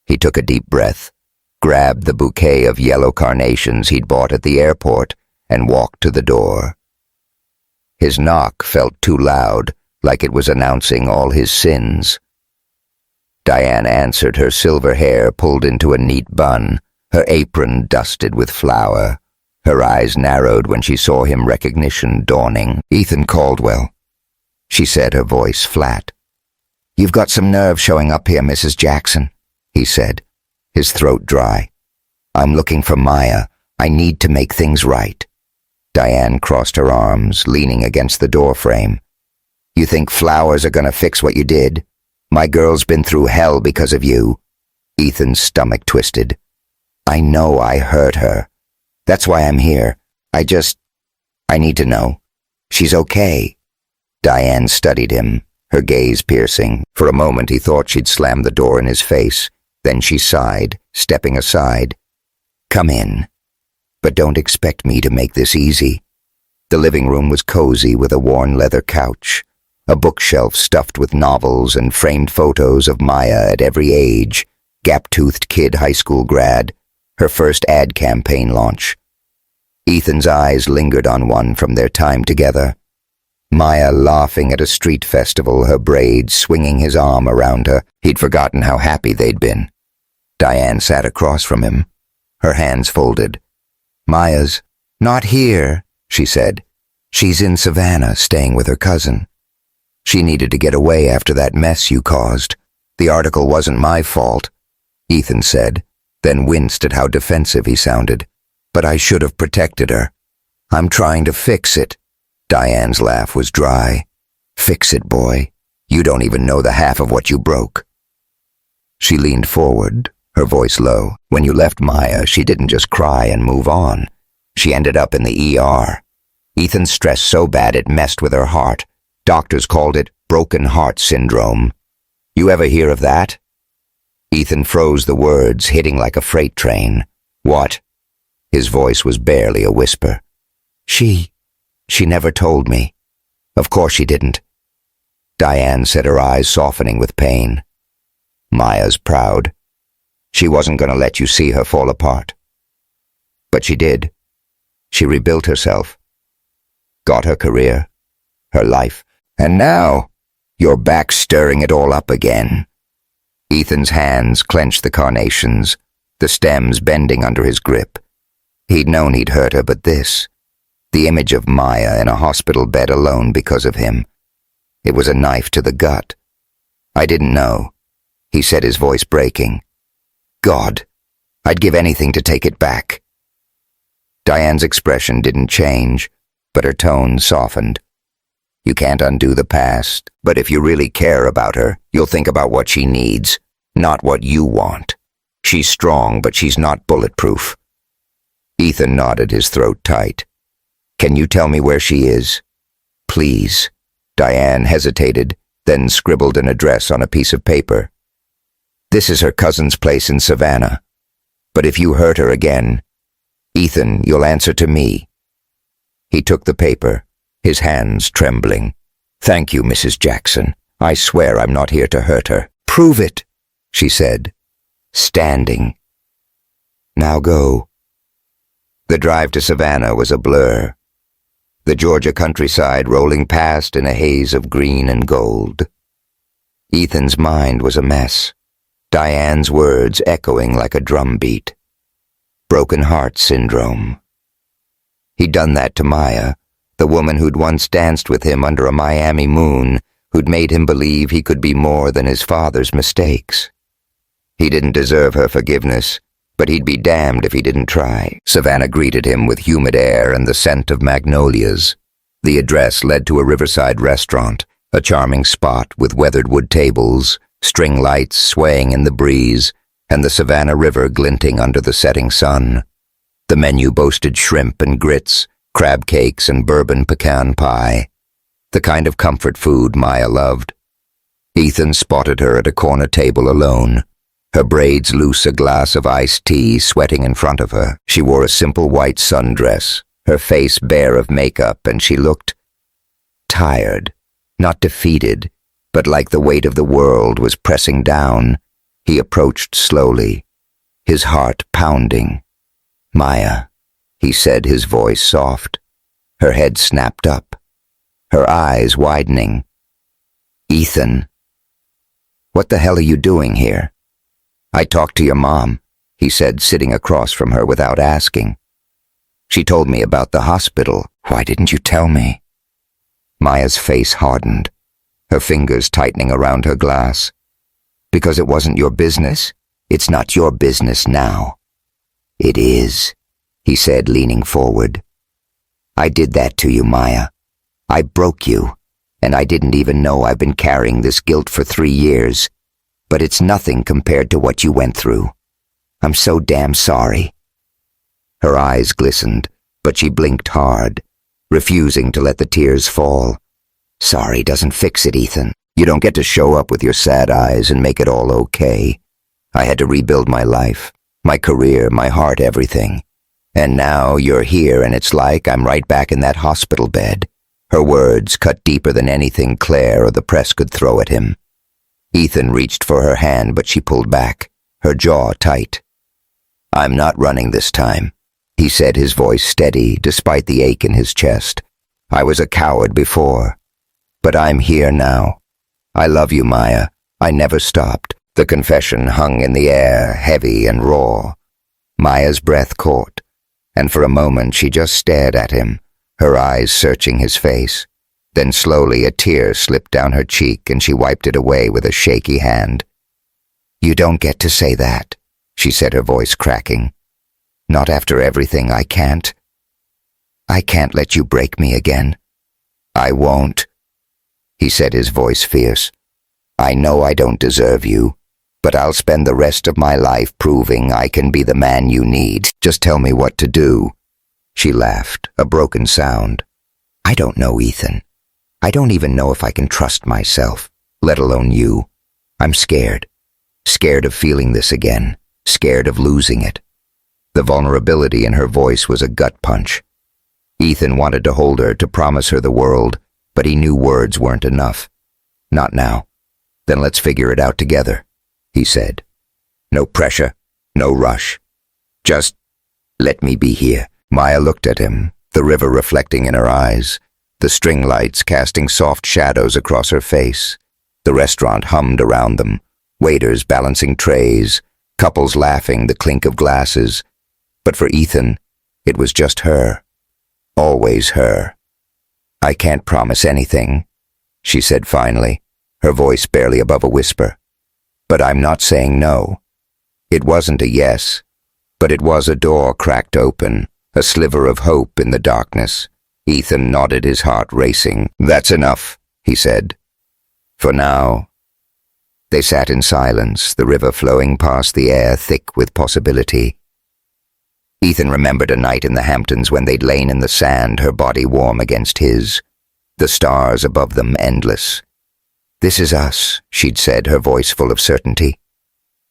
He took a deep breath, grabbed the bouquet of yellow carnations he'd bought at the airport, and walked to the door. His knock felt too loud, like it was announcing all his sins. Diane answered, her silver hair pulled into a neat bun, her apron dusted with flour. Her eyes narrowed when she saw him, recognition dawning. "Ethan Caldwell," she said, her voice flat. "You've got some nerve showing up here, Mrs. Jackson," he said, his throat dry. "I'm looking for Maya. I need to make things right." Diane crossed her arms, leaning against the doorframe. "You think flowers are gonna fix what you did? My girl's been through hell because of you." Ethan's stomach twisted. "I know I hurt her. That's why I'm here. I need to know. She's okay." Diane studied him, her gaze piercing. For a moment he thought she'd slam the door in his face. Then she sighed, stepping aside. "Come in. But don't expect me to make this easy." The living room was cozy with a worn leather couch, a bookshelf stuffed with novels and framed photos of Maya at every age, gap-toothed kid high school grad, her first ad campaign launch. Ethan's eyes lingered on one from their time together. Maya laughing at a street festival, her braids swinging his arm around her. He'd forgotten how happy they'd been. Diane sat across from him, her hands folded. "Maya's not here," she said. "She's in Savannah, staying with her cousin. She needed to get away after that mess you caused. The article wasn't my fault," Ethan said, then winced at how defensive he sounded. "But I should have protected her. I'm trying to fix it." Diane's laugh was dry. "Fix it, boy. You don't even know the half of what you broke." She leaned forward, her voice low. "When you left Maya, she didn't just cry and move on. She ended up in the ER. Ethan stressed so bad it messed with her heart. Doctors called it broken heart syndrome. You ever hear of that?" Ethan froze, the words hitting like a freight train. "What?" His voice was barely a whisper. She never told me." "Of course she didn't." Diane said, her eyes softening with pain. "Maya's proud. She wasn't going to let you see her fall apart. But she did. She rebuilt herself. Got her career, her life. And now, you're back stirring it all up again." Ethan's hands clenched the carnations, the stems bending under his grip. He'd known he'd hurt her, but this, the image of Maya in a hospital bed alone because of him, it was a knife to the gut. "I didn't know," he said, his voice breaking. "God, I'd give anything to take it back." Diane's expression didn't change, but her tone softened. "You can't undo the past, but if you really care about her, you'll think about what she needs, not what you want. She's strong, but she's not bulletproof." Ethan nodded, his throat tight. "Can you tell me where she is?" "Please." Diane hesitated, then scribbled an address on a piece of paper. "This is her cousin's place in Savannah. But if you hurt her again, Ethan, you'll answer to me." He took the paper, his hands trembling. "Thank you, Mrs. Jackson. I swear I'm not here to hurt her." "Prove it," she said, standing. "Now go." The drive to Savannah was a blur. the Georgia countryside rolling past in a haze of green and gold. Ethan's mind was a mess, Diane's words echoing like a drumbeat. Broken heart syndrome. He'd done that to Maya, the woman who'd once danced with him under a Miami moon, who'd made him believe he could be more than his father's mistakes. He didn't deserve her forgiveness, but he'd be damned if he didn't try. Savannah greeted him with humid air and the scent of magnolias. The address led to a riverside restaurant, a charming spot with weathered wood tables, string lights swaying in the breeze, and the Savannah River glinting under the setting sun. The menu boasted shrimp and grits, crab cakes and bourbon pecan pie, the kind of comfort food Maya loved. Ethan spotted her at a corner table alone, her braids loose, a glass of iced tea sweating in front of her. She wore a simple white sundress, her face bare of makeup, and she looked tired, not defeated, but like the weight of the world was pressing down. He approached slowly, his heart pounding. "Maya," he said, his voice soft. Her head snapped up, her eyes widening. "Ethan, what the hell are you doing here?" "I talked to your mom," he said, sitting across from her without asking. "She told me about the hospital. Why didn't you tell me?" Maya's face hardened, her fingers tightening around her glass. "Because it wasn't your business? It's not your business now." "It is," he said, leaning forward. "I did that to you, Maya. I broke you, and I didn't even know I've been carrying this guilt for 3 years. But it's nothing compared to what you went through. I'm so damn sorry." Her eyes glistened, but she blinked hard, refusing to let the tears fall. "Sorry doesn't fix it, Ethan. You don't get to show up with your sad eyes and make it all okay. I had to rebuild my life, my career, my heart, everything. And now you're here and it's like I'm right back in that hospital bed." Her words cut deeper than anything Claire or the press could throw at him. Ethan reached for her hand, but she pulled back, her jaw tight. "I'm not running this time," he said, his voice steady despite the ache in his chest. "I was a coward before, but I'm here now. I love you, Maya. I never stopped." The confession hung in the air, heavy and raw. Maya's breath caught, and for a moment she just stared at him, her eyes searching his face. Then slowly a tear slipped down her cheek and she wiped it away with a shaky hand. "You don't get to say that," she said, her voice cracking. "Not after everything. I can't let you break me again." "I won't," he said, his voice fierce. "I know I don't deserve you, but I'll spend the rest of my life proving I can be the man you need. Just tell me what to do." She laughed, a broken sound. "I don't know, Ethan. I don't even know if I can trust myself, let alone you. I'm scared. Scared of feeling this again. Scared of losing it." The vulnerability in her voice was a gut punch. Ethan wanted to hold her, to promise her the world, but he knew words weren't enough. "Not now. Then let's figure it out together," he said. "No pressure, no rush. Just let me be here." Maya looked at him, the river reflecting in her eyes, the string lights casting soft shadows across her face. The restaurant hummed around them, waiters balancing trays, couples laughing, the clink of glasses. But for Ethan, it was just her. Always her. "I can't promise anything," she said finally, her voice barely above a whisper. "But I'm not saying no." It wasn't a yes, but it was a door cracked open, a sliver of hope in the darkness. Ethan nodded, his heart racing. "That's enough," he said. "For now." They sat in silence, the river flowing past, the air thick with possibility. Ethan remembered a night in the Hamptons when they'd lain in the sand, her body warm against his, the stars above them endless. "This is us," she'd said, her voice full of certainty.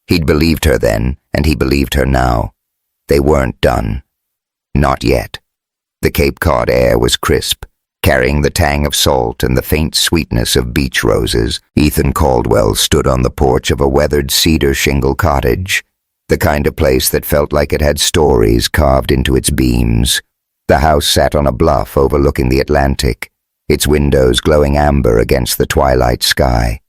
He'd believed her then, and he believed her now. They weren't done. Not yet. The Cape Cod air was crisp, carrying the tang of salt and the faint sweetness of beach roses. Ethan Caldwell stood on the porch of a weathered cedar shingle cottage, the kind of place that felt like it had stories carved into its beams. The house sat on a bluff overlooking the Atlantic, its windows glowing amber against the twilight sky.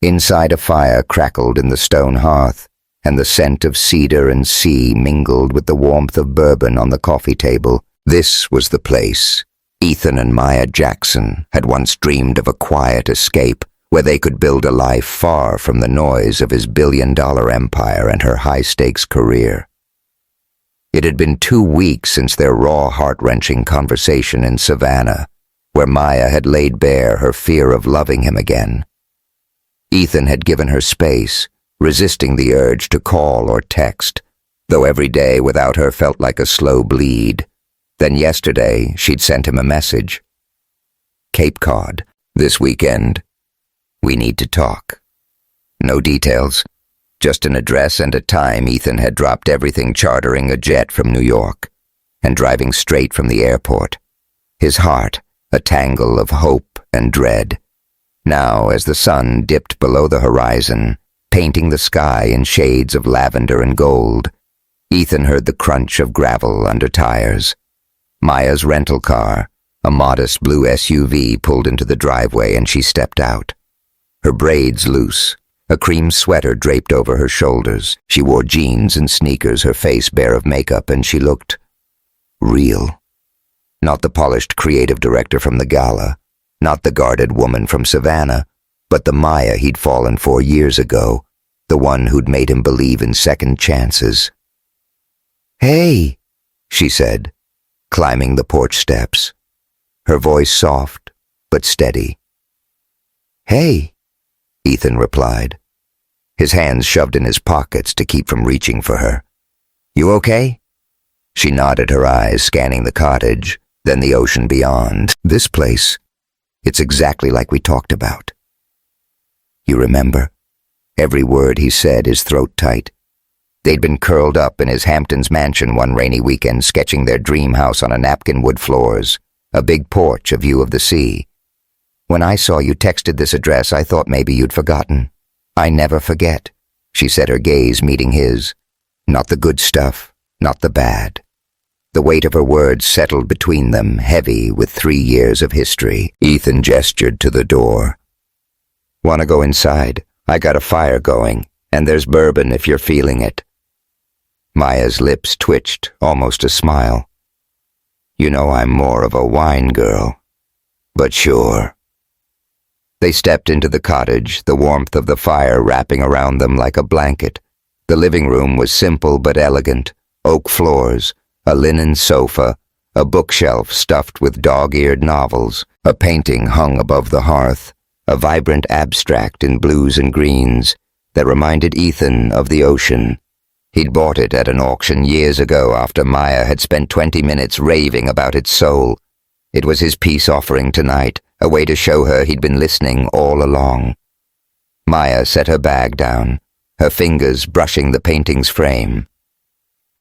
Inside, a fire crackled in the stone hearth, and the scent of cedar and sea mingled with the warmth of bourbon on the coffee table. This was the place Ethan and Maya Jackson had once dreamed of, a quiet escape where they could build a life far from the noise of his billion-dollar empire and her high-stakes career. It had been 2 weeks since their raw, heart-wrenching conversation in Savannah, where Maya had laid bare her fear of loving him again. Ethan had given her space, resisting the urge to call or text, though every day without her felt like a slow bleed. Then yesterday, she'd sent him a message. Cape Cod, this weekend. We need to talk. No details, just an address and a time. Ethan had dropped everything, chartering a jet from New York and driving straight from the airport, his heart a tangle of hope and dread. Now, as the sun dipped below the horizon, painting the sky in shades of lavender and gold, Ethan heard the crunch of gravel under tires. Maya's rental car, a modest blue SUV, pulled into the driveway and she stepped out. Her braids loose, a cream sweater draped over her shoulders. She wore jeans and sneakers, her face bare of makeup, and she looked real. Not the polished creative director from the gala, not the guarded woman from Savannah, but the Maya he'd fallen for years ago, the one who'd made him believe in second chances. "Hey," she said, climbing the porch steps, her voice soft but steady. "Hey," Ethan replied, his hands shoved in his pockets to keep from reaching for her. "You okay?" She nodded, her eyes scanning the cottage, then the ocean beyond. "This place, it's exactly like we talked about." "You remember?" Every word he said, his throat tight. They'd been curled up in his Hampton's mansion one rainy weekend, sketching their dream house on a napkin, wood floors, a big porch, a view of the sea. "When I saw you texted this address, I thought maybe you'd forgotten." "I never forget," she said, her gaze meeting his. Not the good stuff, not the bad. The weight of her words settled between them, heavy with 3 years of history. Ethan gestured to the door. "Want to go inside? I got a fire going, and there's bourbon if you're feeling it." Maya's lips twitched, almost a smile. "You know I'm more of a wine girl, but sure." They stepped into the cottage, the warmth of the fire wrapping around them like a blanket. The living room was simple but elegant, oak floors, a linen sofa, a bookshelf stuffed with dog-eared novels, a painting hung above the hearth, a vibrant abstract in blues and greens that reminded Ethan of the ocean. He'd bought it at an auction years ago after Maya had spent 20 minutes raving about its soul. It was his peace offering tonight, a way to show her he'd been listening all along. Maya set her bag down, her fingers brushing the painting's frame.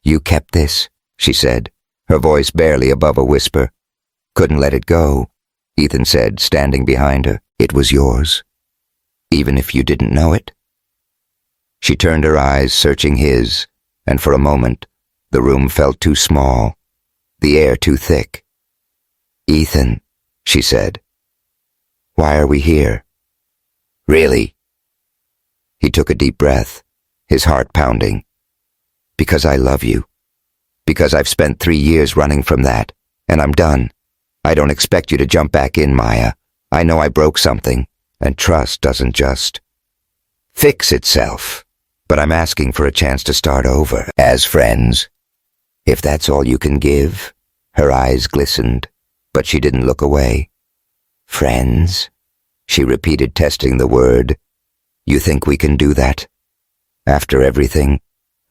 "You kept this," she said, her voice barely above a whisper. "Couldn't let it go," Ethan said, standing behind her. "It was yours, even if you didn't know it." She turned her eyes, searching his, and for a moment, the room felt too small, the air too thick. "Ethan," she said, "why are we here?" "Really?" He took a deep breath, his heart pounding. "Because I love you. Because I've spent 3 years running from that, and I'm done. I don't expect you to jump back in, Maya. I know I broke something, and trust doesn't just fix itself. But I'm asking for a chance to start over, as friends. If that's all you can give." Her eyes glistened, but she didn't look away. "Friends?" she repeated, testing the word. "You think we can do that? After everything,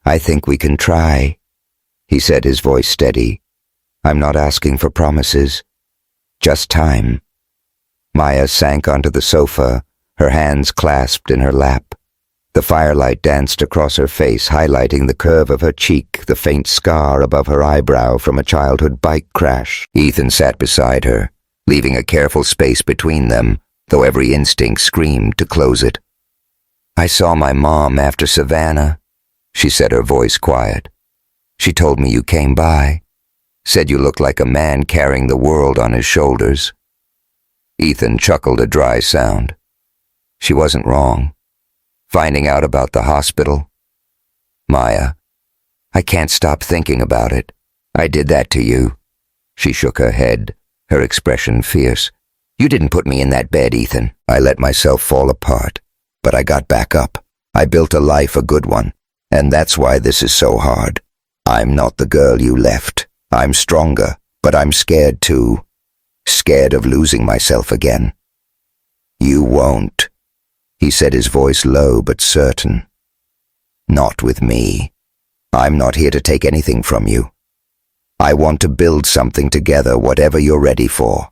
I think we can try," he said, his voice steady. "I'm not asking for promises, just time." Maya sank onto the sofa, her hands clasped in her lap. The firelight danced across her face, highlighting the curve of her cheek, the faint scar above her eyebrow from a childhood bike crash. Ethan sat beside her, leaving a careful space between them, though every instinct screamed to close it. "I saw my mom after Savannah," she said, her voice quiet. "She told me you came by." Said you looked like a man carrying the world on his shoulders. Ethan chuckled a dry sound. She wasn't wrong. Finding out about the hospital? Maya, I can't stop thinking about it. I did that to you. She shook her head, her expression fierce. You didn't put me in that bed, Ethan. I let myself fall apart, but I got back up. I built a life, a good one, and that's why this is so hard. I'm not the girl you left. I'm stronger, but I'm scared too. Scared of losing myself again. You won't, he said, his voice low but certain. Not with me. I'm not here to take anything from you. I want to build something together, whatever you're ready for.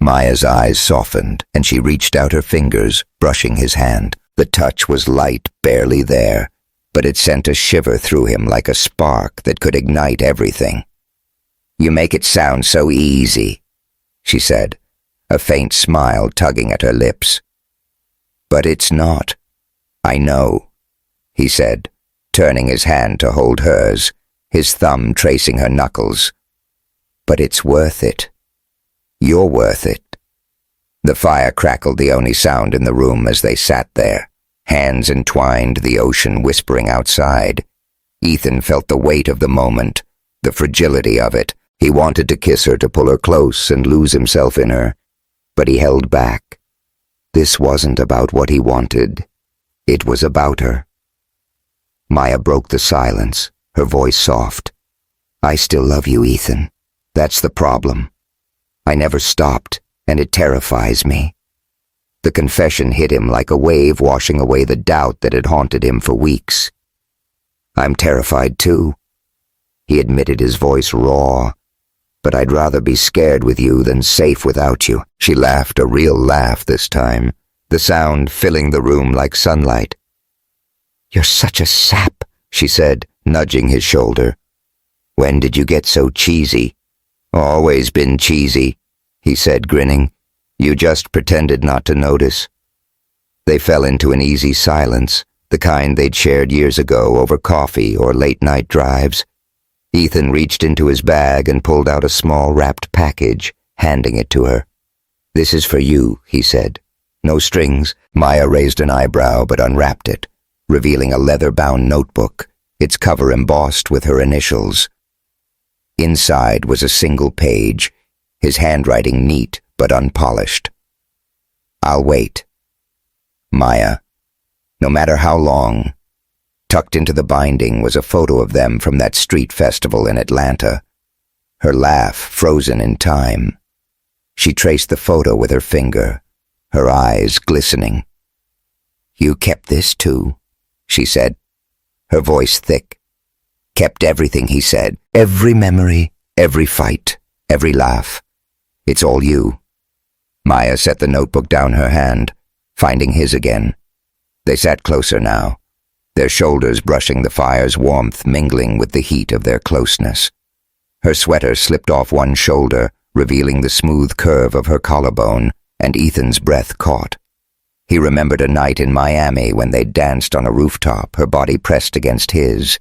Maya's eyes softened, and she reached out her fingers, brushing his hand. The touch was light, barely there, but it sent a shiver through him like a spark that could ignite everything. You make it sound so easy, she said, a faint smile tugging at her lips. But it's not. I know, he said, turning his hand to hold hers, his thumb tracing her knuckles. But it's worth it. You're worth it. The fire crackled, the only sound in the room as they sat there, hands entwined, the ocean whispering outside. Ethan felt the weight of the moment, the fragility of it. He wanted to kiss her, to pull her close and lose himself in her, but he held back. This wasn't about what he wanted. It was about her. Maya broke the silence, her voice soft. I still love you, Ethan. That's the problem. I never stopped, and it terrifies me. The confession hit him like a wave, washing away the doubt that had haunted him for weeks. I'm terrified too, he admitted, his voice raw. But I'd rather be scared with you than safe without you. She laughed, a real laugh this time, the sound filling the room like sunlight. You're such a sap, she said, nudging his shoulder. When did you get so cheesy? Always been cheesy, he said, grinning. You just pretended not to notice. They fell into an easy silence, the kind they'd shared years ago over coffee or late-night drives. Ethan reached into his bag and pulled out a small wrapped package, handing it to her. This is for you, he said. No strings. Maya raised an eyebrow but unwrapped it, revealing a leather-bound notebook, its cover embossed with her initials. Inside was a single page, his handwriting neat but unpolished. I'll wait. Maya. No matter how long. Tucked into the binding was a photo of them from that street festival in Atlanta. Her laugh frozen in time. She traced the photo with her finger, her eyes glistening. You kept this too, she said, her voice thick. Kept everything, he said. Every memory, every fight, every laugh. It's all you. Maya set the notebook down her hand, finding his again. They sat closer now, their shoulders brushing the fire's warmth, mingling with the heat of their closeness. Her sweater slipped off one shoulder, revealing the smooth curve of her collarbone, and Ethan's breath caught. He remembered a night in Miami when they danced on a rooftop, her body pressed against his,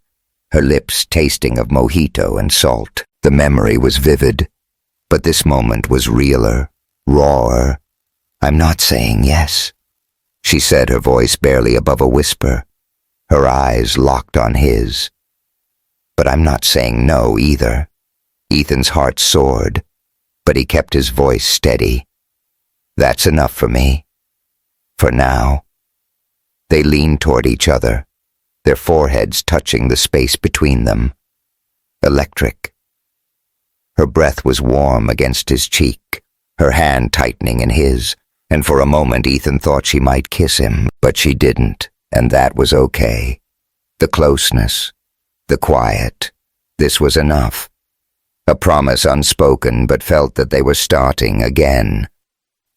her lips tasting of mojito and salt. The memory was vivid, but this moment was realer, rawer. I'm not saying yes, she said, her voice barely above a whisper, her eyes locked on his. But I'm not saying no either. Ethan's heart soared, but he kept his voice steady. That's enough for me. For now. They leaned toward each other, their foreheads touching the space between them. Electric. Her breath was warm against his cheek, her hand tightening in his, and for a moment Ethan thought she might kiss him, but she didn't, and that was okay. The closeness, the quiet, this was enough. A promise unspoken, but felt that they were starting again.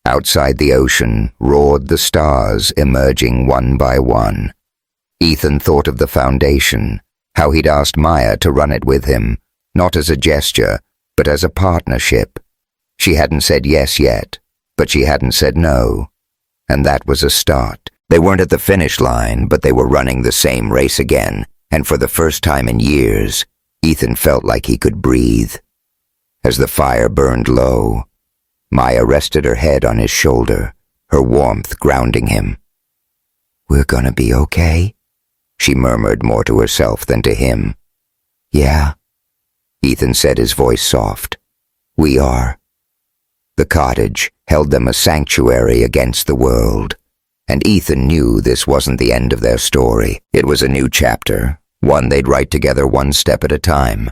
Outside the ocean roared the stars, emerging one by one. Ethan thought of the foundation, how he'd asked Maya to run it with him, not as a gesture, but as a partnership. She hadn't said yes yet, but she hadn't said no. And that was a start. They weren't at the finish line, but they were running the same race again, and for the first time in years, Ethan felt like he could breathe. As the fire burned low, Maya rested her head on his shoulder, her warmth grounding him. "We're gonna be okay?" she murmured, more to herself than to him. "Yeah," Ethan said, his voice soft. "We are." The cottage held them a sanctuary against the world, and Ethan knew this wasn't the end of their story. It was a new chapter, one they'd write together one step at a time.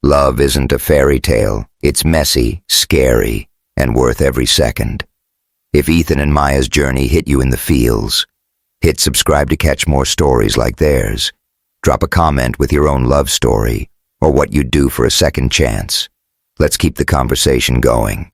Love isn't a fairy tale. It's messy, scary, and worth every second. If Ethan and Maya's journey hit you in the feels, hit subscribe to catch more stories like theirs. Drop a comment with your own love story, or what you'd do for a second chance. Let's keep the conversation going.